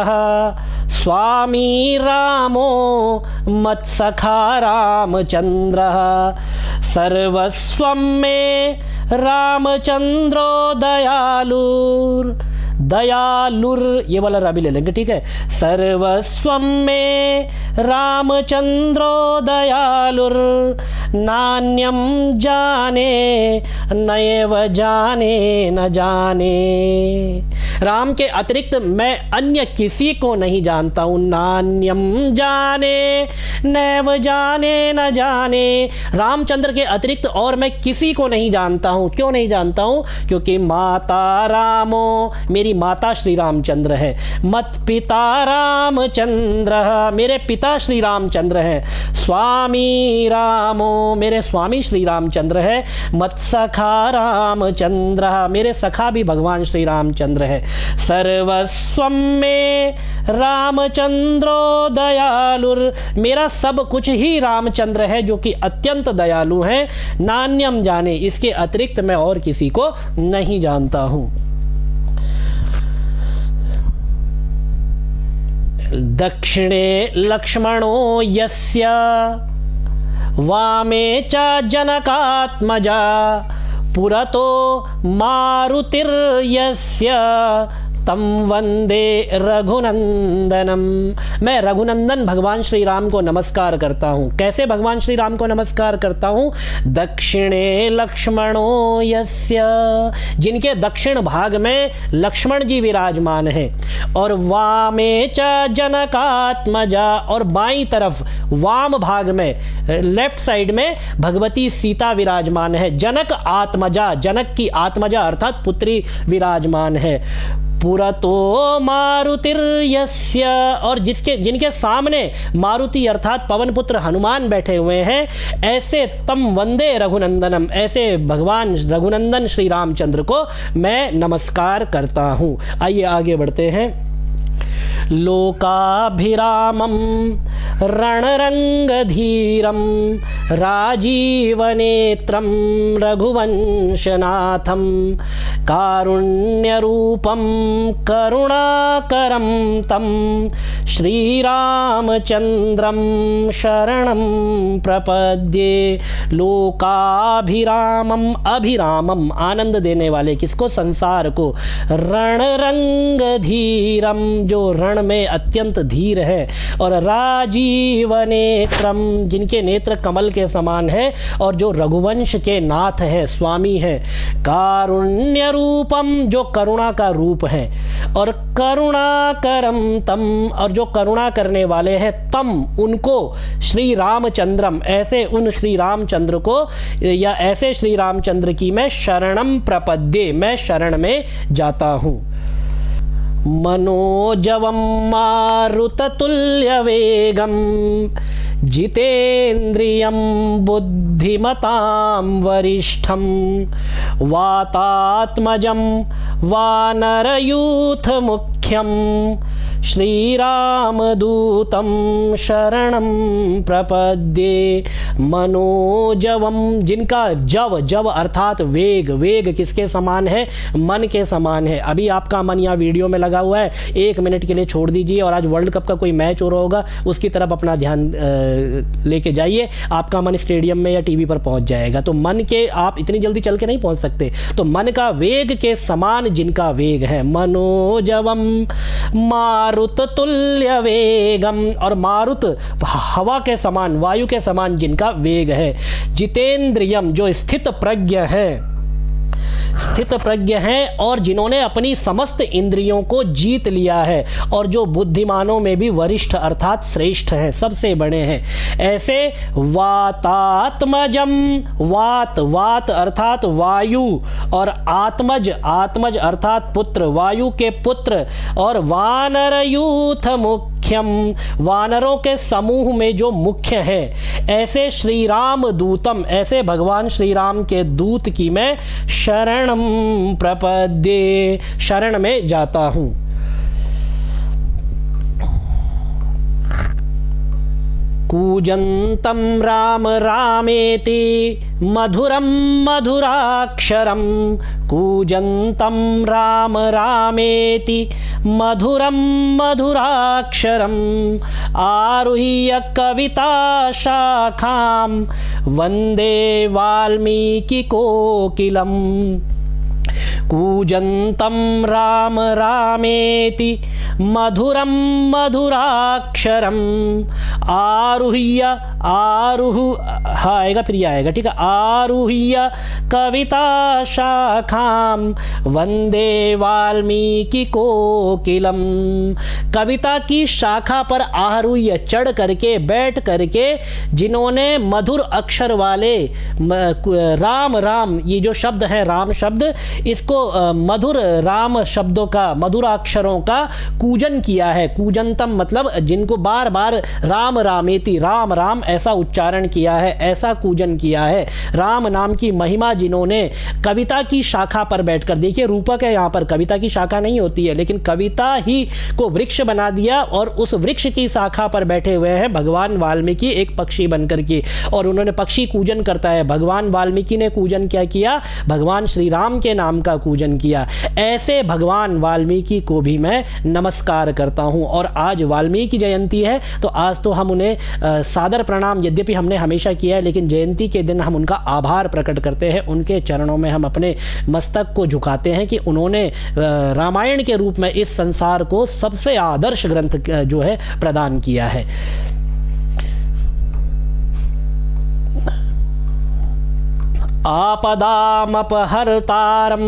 स्वामी रामो मत सखा रामचंद्र, सर्वस्वं मे रामचंद्रो दयालुर, दयालुर, ये वाला रा भी ले लेंगे, ठीक है। सर्वस्वं में रामचंद्रो दयालुर, नान्यम जाने नैव जाने न जाने। राम के अतिरिक्त मैं अन्य किसी को नहीं जानता हूँ। नान्यम जाने नैव जाने न जाने, रामचंद्र के अतिरिक्त और मैं किसी को नहीं जानता हूँ। क्यों नहीं जानता हूँ? क्योंकि माता रामो, मेरी माता श्री रामचंद्र है। मत पिता रामचंद्र, मेरे पिता श्री रामचंद्र हैं। स्वामी रामो, मेरे स्वामी श्री रामचंद्र है। मत सखा रामचंद्र, मेरे सखा भी भगवान श्री रामचंद्र है। सर्वस्वं में रामचंद्रो दयालुर, मेरा सब कुछ ही रामचंद्र है जो कि अत्यंत दयालु हैं। नान्यम जाने, इसके अतिरिक्त मैं और किसी को नहीं जानता हूं। दक्षिणे लक्ष्मणो यस्य, वामे च जनकात्मजा, पुरतो मारुतिर्यस्य, तम वंदे रघुनंदनम। मैं रघुनंदन भगवान श्री राम को नमस्कार करता हूँ। कैसे भगवान श्री राम को नमस्कार करता हूँ? दक्षिणे लक्ष्मणो यस्य, जिनके दक्षिण भाग में लक्ष्मण जी विराजमान है, और वामे च जनकात्मजा, और बाईं तरफ वाम भाग में लेफ्ट साइड में भगवती सीता विराजमान है। जनक आत्मजा, जनक की आत्मजा अर्थात पुत्री विराजमान है। पुरतो मारुतिर्यस्य, और जिनके सामने मारुति अर्थात पवन पुत्र हनुमान बैठे हुए हैं। ऐसे तम वंदे रघुनंदनम, ऐसे भगवान रघुनंदन श्री रामचंद्र को मैं नमस्कार करता हूँ। आइए आगे बढ़ते हैं। लोकाभिरामं रणरंगधीरं, राजीवनेत्रं रघुवंशनाथं, कारुण्यरूपं करुणाकरं तं श्रीरामचंद्रं शरणं प्रपद्ये। लोकाभिरामं, अभिरामम आनंद देने वाले, किसको? संसार को। रणरंगधीरम, जो रण में अत्यंत धीर है, और राजीवनेत्रम, जिनके नेत्र कमल के समान है, और जो रघुवंश के नाथ है, स्वामी है। कारुण्य रूपम, जो करुणा का रूप है, और करुणाकरम तम, और जो करुणा करने वाले हैं, तम उनको, श्री रामचंद्रम, ऐसे उन श्री रामचंद्र को, या ऐसे श्री रामचंद्र की मैं शरणम प्रपद्ये, मैं शरण में जाता हूँ। मनोजवं मारुततुल्यवेगं, जितेन्द्रियं बुद्धिमतां वरिष्ठं, वातात्मजं वानरयूथमुख्यं, श्रीरामदूतं शरणं प्रपद्ये। मनोजवम, जिनका जव, जव अर्थात वेग, वेग किसके समान है? मन के समान है। अभी आपका मन यहाँ वीडियो में लगा हुआ है, 1 मिनट के लिए छोड़ दीजिए, और आज वर्ल्ड कप का कोई मैच हो रहा होगा, उसकी तरफ अपना ध्यान लेके जाइए। आपका मन स्टेडियम में या टीवी पर पहुंच जाएगा। तो मन के, आप इतनी जल्दी चल के नहीं पहुंच सकते, तो मन का वेग के समान जिनका वेग है। मनोजवम मारुत तुल्य वेगम, और मारुत हवा के समान, वायु के समान जिनका वेग है। जितेंद्रियम, जो स्थित प्रज्ञ है, स्थित प्रज्ञ हैं, और जिन्होंने अपनी समस्त इंद्रियों को जीत लिया है, और जो बुद्धिमानों में भी वरिष्ठ अर्थात श्रेष्ठ हैं, सबसे बड़े हैं। ऐसे वातात्मजम, वात, वात अर्थात वायु, और आत्मज, आत्मज अर्थात पुत्र, वायु के पुत्र, और वानरयूथ मुख्यम, वानरों के समूह में जो मुख्य है। ऐसे श्री राम दूतम, ऐसे भगवान श्री राम के दूत की मैं शरणम प्रपद्ये, शरण में जाता हूँ। कूजन्तं राम रामेति मधुरं मधुराक्षरं, कूजन्तं राम रामेति मधुरं मधुराक्षरं, आरुह्य कविता शाखां वन्दे वाल्मीकि कोकिलम्। कूजन्तं राम रामेति मधुरं मधुराक्षरम आरुह्य आएगा फिर ये आएगा, ठीक है। आरुह्य कविता शाखां वंदे वाल्मीकि कोकिलम। कविता की शाखा पर आरुह्य चढ़ करके बैठ करके जिन्होंने मधुर अक्षर वाले राम राम, ये जो शब्द है राम शब्द, इसको मधुर राम शब्दों का, मधुर अक्षरों का कूजन किया है। कूजनतम मतलब जिनको बार बार राम रामेति, राम राम ऐसा उच्चारण किया है, ऐसा कूजन किया है। राम नाम की महिमा जिन्होंने कविता की शाखा पर बैठकर, देखिए रूपक है यहाँ पर, कविता की शाखा नहीं होती है, लेकिन कविता ही को वृक्ष बना दिया और उस वृक्ष की शाखा पर बैठे हुए हैं भगवान वाल्मीकि एक पक्षी बनकर के, और उन्होंने पक्षी कूजन करता है। भगवान वाल्मीकि ने कूजन क्या किया? भगवान श्री राम के नाम का कूजन किया। ऐसे भगवान वाल्मीकि को भी मैं नमस्कार करता हूँ। और आज वाल्मीकि जयंती है, तो आज तो हम उन्हें सादर प्रणाम यद्यपि हमने हमेशा किया है, लेकिन जयंती के दिन हम उनका आभार प्रकट करते हैं, उनके चरणों में हम अपने मस्तक को झुकाते हैं कि उन्होंने रामायण के रूप में इस संसार को सबसे आदर्श ग्रंथ जो है प्रदान किया है। आपदामपहर्तारं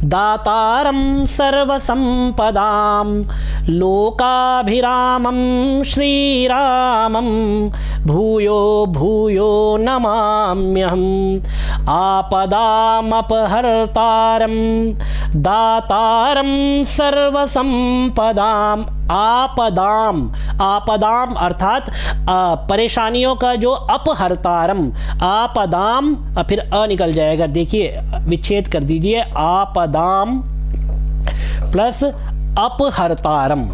दातारं सर्वसंपदां लोकाभिरामं श्रीरामं भूयो भूयो नमाम्यहम्। आपदामपहर्तारं दातारं सर्वसंपदां। आपदाम, आपदाम अर्थात परेशानियों का जो अपहर्तारम, आपदाम फिर अ निकल जाएगा, देखिए विच्छेद कर दीजिए, आपदाम प्लस अपहर्तारम,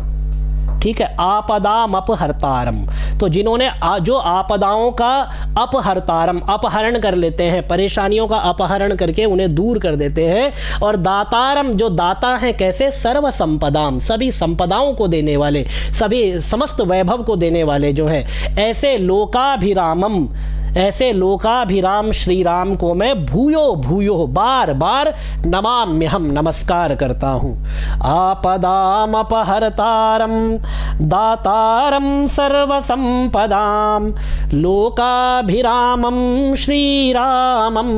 ठीक है। आपदाम अपहर्तारम, तो जिन्होंने जो आपदाओं का अपहर्तारम, अपहरण कर लेते हैं, परेशानियों का अपहरण करके उन्हें दूर कर देते हैं। और दातारम, जो दाता हैं कैसे? सर्व संपदाम, सभी संपदाओं को देने वाले, सभी समस्त वैभव को देने वाले जो है, ऐसे लोकाभिरामम, ऐसे लोकाभिराम श्री राम को मैं भूयो भूयो बार बार नमाम्य हम नमस्कार करता हूँ। आपदाम अपहर्तारम दातारम सर्वसंपदाम लोकाभिरामम श्री रामम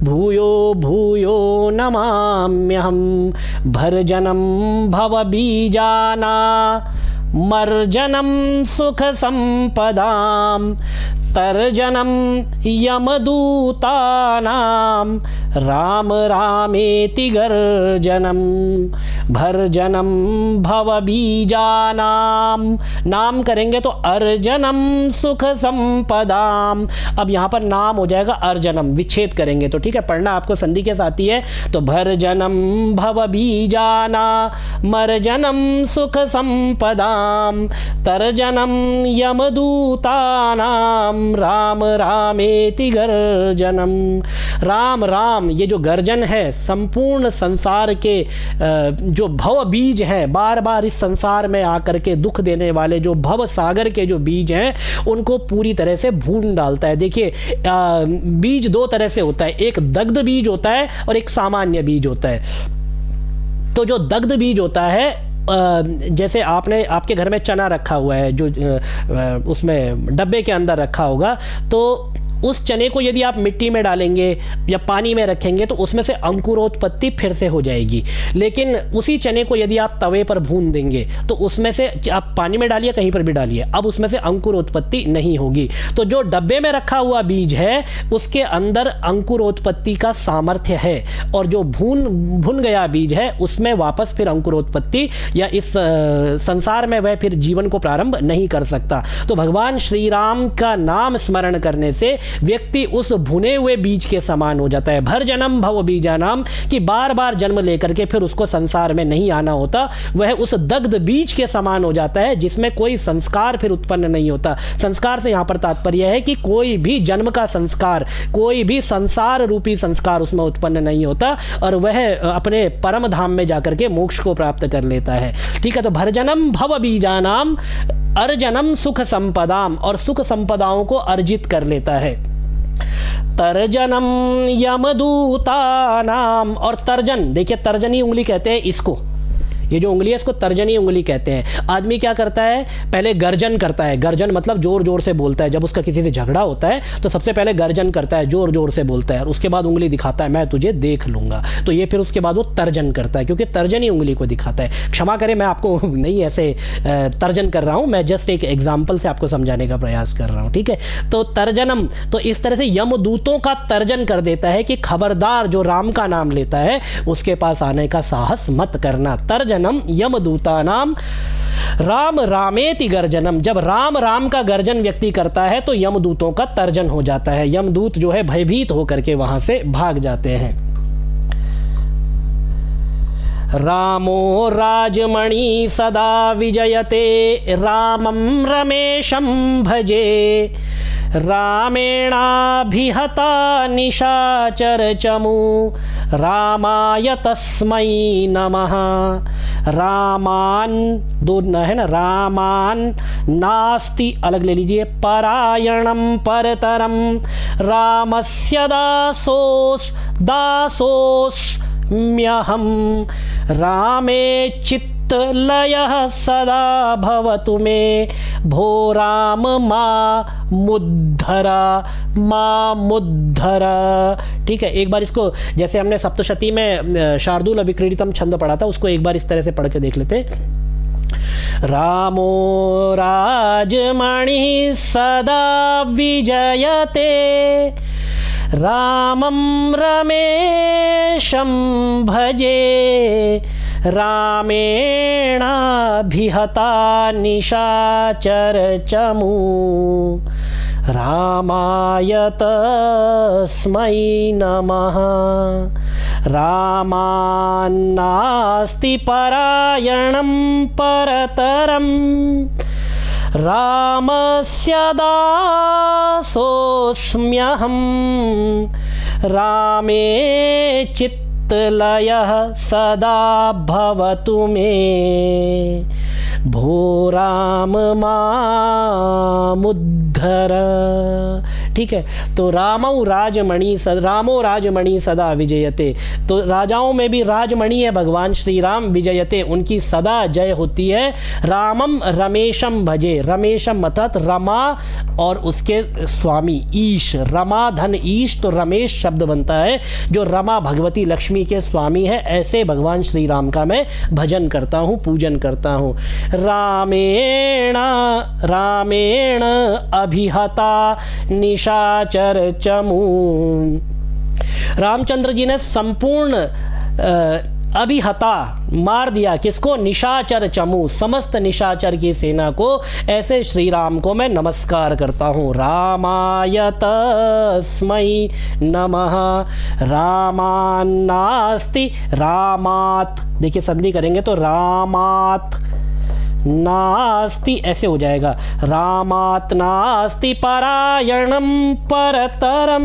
भूयो भूयो नमाम्यहम। भर्जनम भवबीजाना मर्जनम सुख संपदाम तर्जनम यमदूतानां राम रामेति गर्जनम। भर्जनम भवबीजानां, नाम करेंगे तो अर्जनम सुख संपदाम। अब यहाँ पर नाम हो जाएगा अर्जनम, विच्छेद करेंगे तो ठीक है, पढ़ना आपको संधि के साथ ही है। तो भर्जनम भवबीजाना मर्जनम सुख संपदाम तर्जनम यमदूतानां राम रामेति गर्जनम। राम राम, ये जो गर्जन है संपूर्ण संसार के जो भव बीज हैं, बार बार इस संसार में आकर के दुख देने वाले जो भव सागर के जो बीज हैं, उनको पूरी तरह से भून डालता है। देखिए बीज दो तरह से होता है, एक दग्ध बीज होता है और एक सामान्य बीज होता है। तो जो दग्ध बीज होता है, जैसे आपके घर में चना रखा हुआ है जो उसमें डब्बे के अंदर रखा होगा, तो उस चने को यदि आप मिट्टी में डालेंगे या पानी में रखेंगे तो उसमें से अंकुरोत्पत्ति फिर से हो जाएगी। लेकिन उसी चने को यदि आप तवे पर भून देंगे तो उसमें से, आप पानी में डालिए कहीं पर भी डालिए, अब उसमें से अंकुरोत्पत्ति नहीं होगी। तो जो डब्बे में रखा हुआ बीज है उसके अंदर अंकुरोत्पत्ति का सामर्थ्य है, और जो भून गया बीज है उसमें वापस फिर अंकुरोत्पत्ति या इस संसार में वह फिर जीवन को प्रारंभ नहीं कर सकता। तो भगवान श्री राम का नाम स्मरण करने से व्यक्ति उस भुने हुए बीज के समान हो जाता है। भर जन्म भव बीजानाम, कि बार बार जन्म लेकर के फिर उसको संसार में नहीं आना होता, वह उस दग्ध बीज के समान हो जाता है जिसमें कोई संस्कार फिर उत्पन्न नहीं होता। संस्कार से यहाँ पर तात्पर्य है कि कोई भी जन्म का संस्कार, कोई भी संसार रूपी संस्कार उसमें उत्पन्न नहीं होता, और वह अपने परम धाम में जाकर के मोक्ष को प्राप्त कर लेता है। ठीक है, तो भरजनम भव बीजानाम अर्जनम सुख संपदाम, और सुख संपदाओं को अर्जित कर लेता है। तर्जनम यमदूतानाम, और तर्जन देखिए, तर्जनी उंगली कहते हैं इसको, ये जो उंगली है इसको तर्जनी उंगली कहते हैं। आदमी क्या करता है, पहले गर्जन करता है, गर्जन मतलब जोर जोर से बोलता है। जब उसका किसी से झगड़ा होता है तो सबसे पहले गर्जन करता है, जोर जोर से बोलता है, और उसके बाद उंगली दिखाता है, मैं तुझे देख लूंगा। तो ये फिर उसके बाद वो तर्जन करता है, क्योंकि तर्जनी उंगली को दिखाता है। क्षमा करें, मैं आपको नहीं ऐसे तर्जन कर रहा हूँ, मैं जस्ट एक एग्जाम्पल से आपको समझाने का प्रयास कर रहा हूँ, ठीक है। तो तर्जनम, तो इस तरह से यमदूतों का तर्जन कर देता है कि खबरदार, जो राम का नाम लेता है उसके पास आने का साहस मत करना। तर्जनम यमदूतानाम राम रामेति गर्जनम, जब राम राम का गर्जन व्यक्ति करता है तो यमदूतों का तर्जन हो जाता है। यमदूत जो है भयभीत होकर के वहां से भाग जाते हैं। रामो राजमणि सदा विजयते, रामं रमेशं भजे, रामेणाभिहता निशाचरचमू, रामाय तस्मै नमः। रामान दो है ना, रामान नास्ति अलग ले लीजिए, परायणम परतरम, रामस्य दासोस्म्यहम्, रामे चित्तलयः सदा भवतु मे, भो राम मामुद्धर। ठीक है, एक बार इसको, जैसे हमने सप्तशती में शार्दूल अभिक्रीडितम छंद पढ़ा था, उसको एक बार इस तरह से पढ़ के देख लेते। रामो राजमणि सदा विजयते, रामं रमेशं भजे, रामेणाभिहता निशाचरचमू, रामाय तस्मै नमः। रामान्नास्ति परायणं परतरं, रामस्य दासोऽस्म्यहम्, रामे चित्तलयः सदा भवतु मे, भो राम मामुद्धर। ठीक है, तो रामो राजमणि सदा विजयते, तो राजाओं में भी राजमणि है भगवान श्री राम, विजयते उनकी सदा जय होती है। रामम रमेशम भजे, रमेशम अर्थात रमा और उसके स्वामी ईश, रमा धन ईश, तो रमेश शब्द बनता है, जो रमा भगवती लक्ष्मी के स्वामी है। ऐसे भगवान श्री राम का मैं भजन करता हूँ, पूजन करता हूँ। रामेण अभिहता निशाचर चमू, रामचंद्र जी ने संपूर्ण अभिहता मार दिया, किसको? निशाचर चमू, समस्त निशाचर की सेना को। ऐसे श्री राम को मैं नमस्कार करता हूँ। रामाय तस्मै नमः, रामान्नास्ति, रामात, देखिए संधि करेंगे तो रामात नास्ति ऐसे हो जाएगा, रामात नास्ति परायणम परतरम,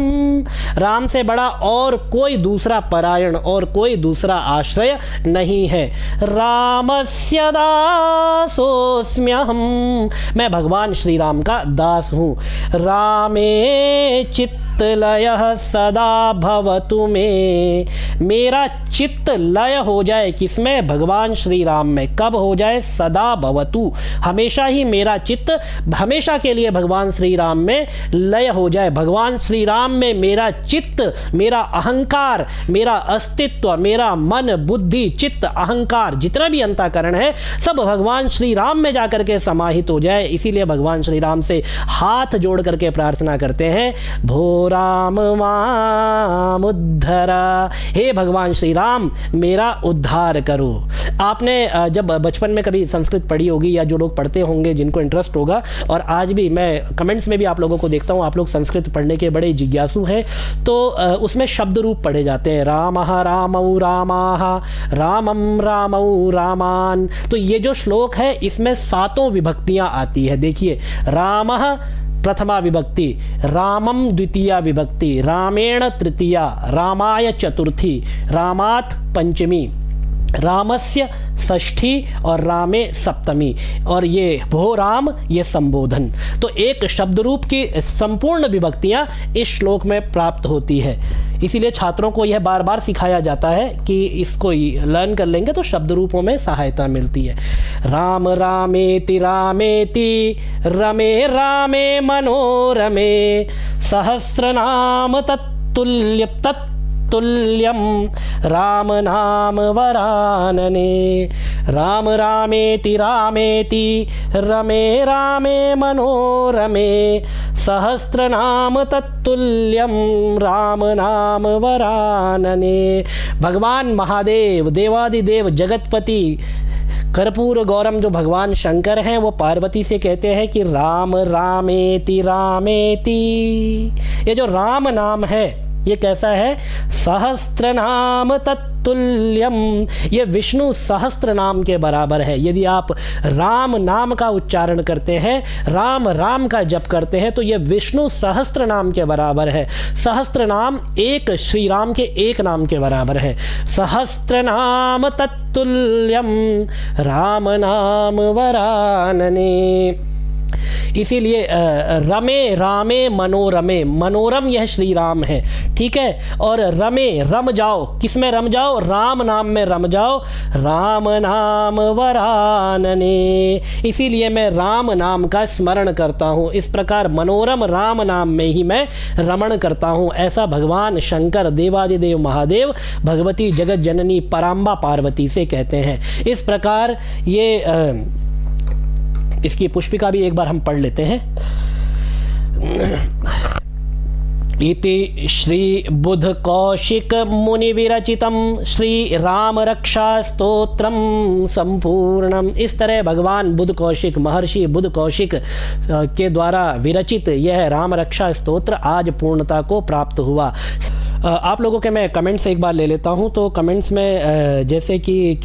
राम से बड़ा और कोई दूसरा परायण और कोई दूसरा आश्रय नहीं है। रामस्य दासोऽस्म्यहम्, मैं भगवान श्री राम का दास हूँ। रामे चित्तलयः सदा भवतु मे, मेरा चित्त लय हो जाए किसमें? भगवान श्री राम में। कब हो जाए? सदा भवतु, हमेशा ही मेरा चित्त हमेशा के लिए भगवान श्री राम में लय हो जाए। भगवान श्री राम में मेरा चित्त, मेरा अहंकार, मेरा अस्तित्व, मेरा मन, बुद्धि, चित्त, अहंकार, जितना भी अंतःकरण है सब भगवान श्री राम में जाकर के समाहित हो जाए। इसीलिए भगवान श्री राम से हाथ जोड़ करके प्रार्थना करते हैं, भो राम माम उद्धर, हे भगवान श्री राम मेरा उद्धार करो। आपने जब बचपन में कभी संस्कृत पढ़ी होगी, या जो लोग पढ़ते होंगे जिनको इंटरेस्ट होगा, और आज भी मैं कमेंट्स में भी आप लोगों को देखता हूँ, आप लोग संस्कृत पढ़ने के बड़े जिज्ञासु हैं, तो उसमें शब्द रूप पढ़े जाते हैं, रामः रामौ रामाः, रामम रामौ रामान। तो ये जो श्लोक है इसमें 7 विभक्तियाँ आती है। देखिए, रामः प्रथमा विभक्ति, रामम द्वितीया विभक्ति, रामेण तृतीया, रामाय चतुर्थी, रामात पंचमी, रामस्य षष्ठी और रामे सप्तमी, और ये भो राम, ये संबोधन। तो एक शब्द रूप की संपूर्ण विभक्तियां इस श्लोक में प्राप्त होती है। इसीलिए छात्रों को यह बार बार सिखाया जाता है कि इसको लर्न कर लेंगे तो शब्द रूपों में सहायता मिलती है। राम रामेति रामेति रमे रामे मनोरमे सहस्रनाम तत्तुल्य तुल्यम राम नाम वरानने। राम रामेति रामेति रमे रामे मनोरमे सहस्रनाम तत्तुल्यम राम नाम वरानने। भगवान महादेव, देवादिदेव, जगतपति, कर्पूर गौरम जो भगवान शंकर हैं, वो पार्वती से कहते हैं कि राम रामेति रामेति। ये जो राम नाम है ये कैसा है? सहस्त्र नाम तत्तुल्यम, ये विष्णु सहस्त्र नाम के बराबर है। यदि आप राम नाम का उच्चारण करते हैं, राम राम का जप करते हैं, तो ये विष्णु सहस्त्र नाम के बराबर है। सहस्त्र नाम एक श्री राम के एक नाम के बराबर है। सहस्त्र नाम तत्तुल्यम राम नाम वरानने। इसीलिए रमे रामे मनोरमे, मनोरम यह श्री राम है, ठीक है। और रमे, रम जाओ, किस में रम जाओ? राम नाम में रम जाओ, राम नाम वरानने। इसीलिए मैं राम नाम का स्मरण करता हूँ। इस प्रकार मनोरम राम नाम में ही मैं रमण करता हूँ, ऐसा भगवान शंकर, देवादिदेव महादेव, भगवती जगत जननी पराम्बा पार्वती से कहते हैं। इस प्रकार ये इसकी पुष्पिका भी एक बार हम पढ़ लेते हैं। इति श्री बुध कौशिक मुनि विरचितम श्री राम रक्षा स्तोत्रम संपूर्णम। इस तरह भगवान बुध कौशिक, महर्षि बुध कौशिक के द्वारा विरचित यह राम रक्षा स्तोत्र आज पूर्णता को प्राप्त हुआ। आप लोगों के मैं कमेंट्स एक बार ले लेता हूं। तो कमेंट्स में जैसे कि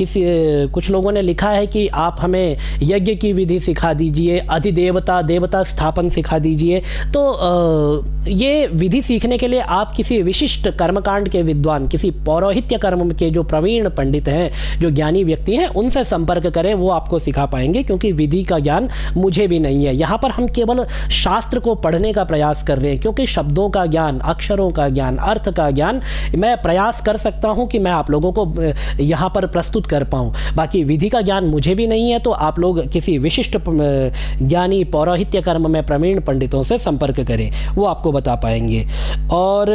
कुछ लोगों ने लिखा है कि आप हमें यज्ञ की विधि सिखा दीजिए, अधिदेवता देवता स्थापन सिखा दीजिए। तो ये विधि सीखने के लिए आप किसी विशिष्ट कर्मकांड के विद्वान, किसी पौरोहित्य कर्म के जो प्रवीण पंडित हैं, जो ज्ञानी व्यक्ति हैं, उनसे संपर्क करें, वो आपको सिखा पाएंगे। क्योंकि विधि का ज्ञान मुझे भी नहीं है। यहाँ पर हम केवल शास्त्र को पढ़ने का प्रयास कर रहे हैं, क्योंकि शब्दों का ज्ञान, अक्षरों का ज्ञान, अर्थ का ज्ञान मैं प्रयास कर सकता हूं कि मैं आप लोगों को यहां पर प्रस्तुत कर पाऊं। बाकी विधि का ज्ञान मुझे भी नहीं है। तो आप लोग किसी विशिष्ट ज्ञानी पौरोहित्य कर्म में प्रवीण पंडितों से संपर्क करें, वो आपको बता पाएंगे। और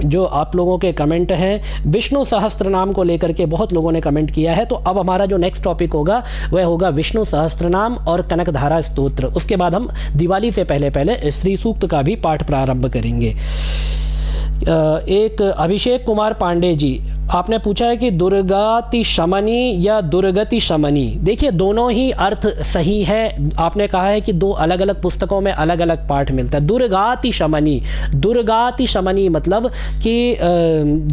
जो आप लोगों के कमेंट हैं विष्णु सहस्त्र नाम को लेकर के, बहुत लोगों ने कमेंट किया है। तो अब हमारा जो नेक्स्ट टॉपिक होगा वह होगा विष्णु सहस्त्र नाम और कनकधारा स्तोत्र। उसके बाद हम दिवाली से पहले पहले श्री सूक्त का भी पाठ प्रारंभ करेंगे। एक अभिषेक कुमार पांडे जी, आपने पूछा है कि दुर्गाति शमनी या दुर्गति शमनी। देखिए दोनों ही अर्थ सही है। आपने कहा है कि दो अलग अलग पुस्तकों में अलग अलग पाठ मिलता है। दुर्गाति शमनी, दुर्गाति शमनी मतलब कि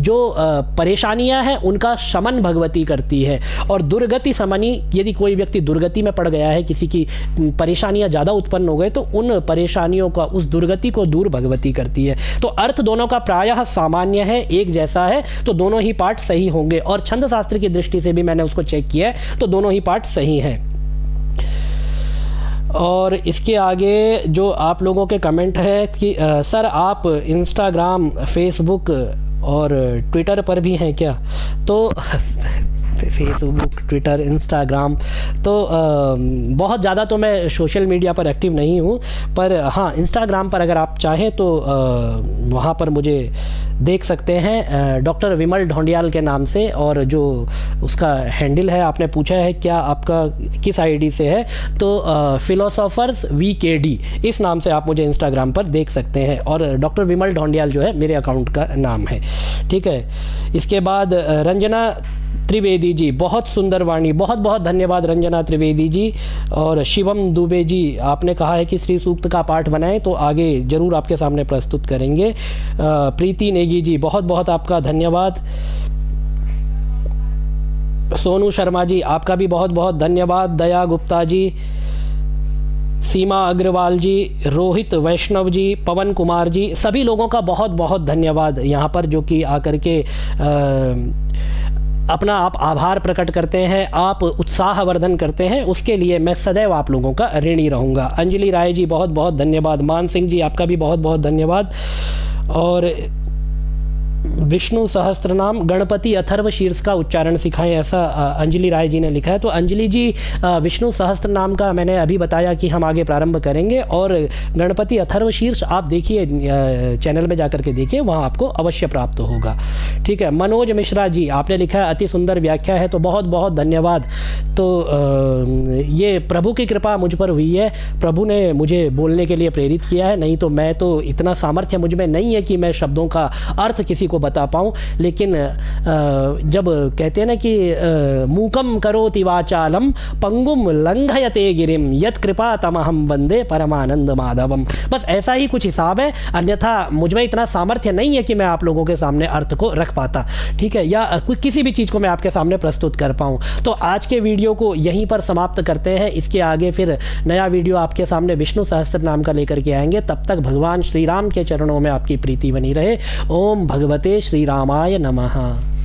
जो परेशानियां हैं उनका शमन भगवती करती है। और दुर्गति शमनी, यदि कोई व्यक्ति दुर्गति में पड़ गया है, किसी की परेशानियां ज़्यादा उत्पन्न हो गए, तो उन परेशानियों का, उस दुर्गति को दूर भगवती करती है। तो अर्थ दोनों का प्रायः सामान्य है, एक जैसा है। तो दोनों ही पाठ सही होंगे। और छंद शास्त्र की दृष्टि से भी मैंने उसको चेक किया है, तो दोनों ही पाठ सही हैं। और इसके आगे जो आप लोगों के कमेंट है कि सर आप इंस्टाग्राम, फेसबुक और ट्विटर पर भी हैं क्या? तो फेसबुक, ट्विटर, इंस्टाग्राम, तो बहुत ज़्यादा तो मैं सोशल मीडिया पर एक्टिव नहीं हूँ। पर हाँ, इंस्टाग्राम पर अगर आप चाहें तो वहाँ पर मुझे देख सकते हैं डॉक्टर विमल ढोंडियाल के नाम से। और जो उसका हैंडल है, आपने पूछा है क्या आपका किस आईडी से है, तो फिलोसोफर्स VKD, इस नाम से आप मुझे इंस्टाग्राम पर देख सकते हैं। और डॉक्टर विमल ढोंडियाल जो है मेरे अकाउंट का नाम है, ठीक है। इसके बाद रंजना त्रिवेदी जी, बहुत सुंदर वाणी, बहुत बहुत धन्यवाद रंजना त्रिवेदी जी। और शिवम दुबे जी, आपने कहा है कि श्री सूक्त का पाठ बनाएं, तो आगे जरूर आपके सामने प्रस्तुत करेंगे। प्रीति नेगी जी, बहुत बहुत आपका धन्यवाद। सोनू शर्मा जी, आपका भी बहुत बहुत धन्यवाद। दया गुप्ता जी, सीमा अग्रवाल जी, रोहित वैष्णव जी, पवन कुमार जी, सभी लोगों का बहुत बहुत धन्यवाद यहाँ पर, जो कि आकर के अपना आप आभार प्रकट करते हैं, आप उत्साहवर्धन करते हैं, उसके लिए मैं सदैव आप लोगों का ऋणी रहूँगा। अंजलि राय जी बहुत बहुत धन्यवाद। मान सिंह जी आपका भी बहुत बहुत धन्यवाद। और विष्णु सहस्त्र नाम गणपति अथर्व शीर्ष का उच्चारण सिखाएं, ऐसा अंजलि राय जी ने लिखा है। तो अंजलि जी, विष्णु सहस्त्र नाम का मैंने अभी बताया कि हम आगे प्रारंभ करेंगे, और गणपति अथर्व शीर्ष आप देखिए, चैनल में जाकर के देखिए, वहाँ आपको अवश्य प्राप्त होगा। ठीक है। मनोज मिश्रा जी आपने लिखा है अति सुंदर व्याख्या है, तो बहुत बहुत धन्यवाद। तो ये प्रभु की कृपा मुझ पर हुई है, प्रभु ने मुझे बोलने के लिए प्रेरित किया है, नहीं तो मैं तो इतना सामर्थ्य मुझ में नहीं है कि मैं शब्दों का अर्थ किसी को बता पाऊँ। लेकिन जब कहते हैं ना कि मूकम करोति वाचालम पंगुम लंघयते गिरिम यत कृपा तमहम वंदे परमानंद माधवम, बस ऐसा ही कुछ हिसाब है। अन्यथा मुझ में इतना सामर्थ्य नहीं है कि मैं आप लोगों के सामने अर्थ को रख पाता, ठीक है, या किसी भी चीज़ को मैं आपके सामने प्रस्तुत कर पाऊँ। तो आज के वीडियो को यहीं पर समाप्त करते हैं। इसके आगे फिर नया वीडियो आपके सामने विष्णु सहस्त्र नाम का लेकर के आएंगे। तब तक भगवान श्री राम के चरणों में आपकी प्रीति बनी रहे। ओम भगवते श्री रामाय नमः।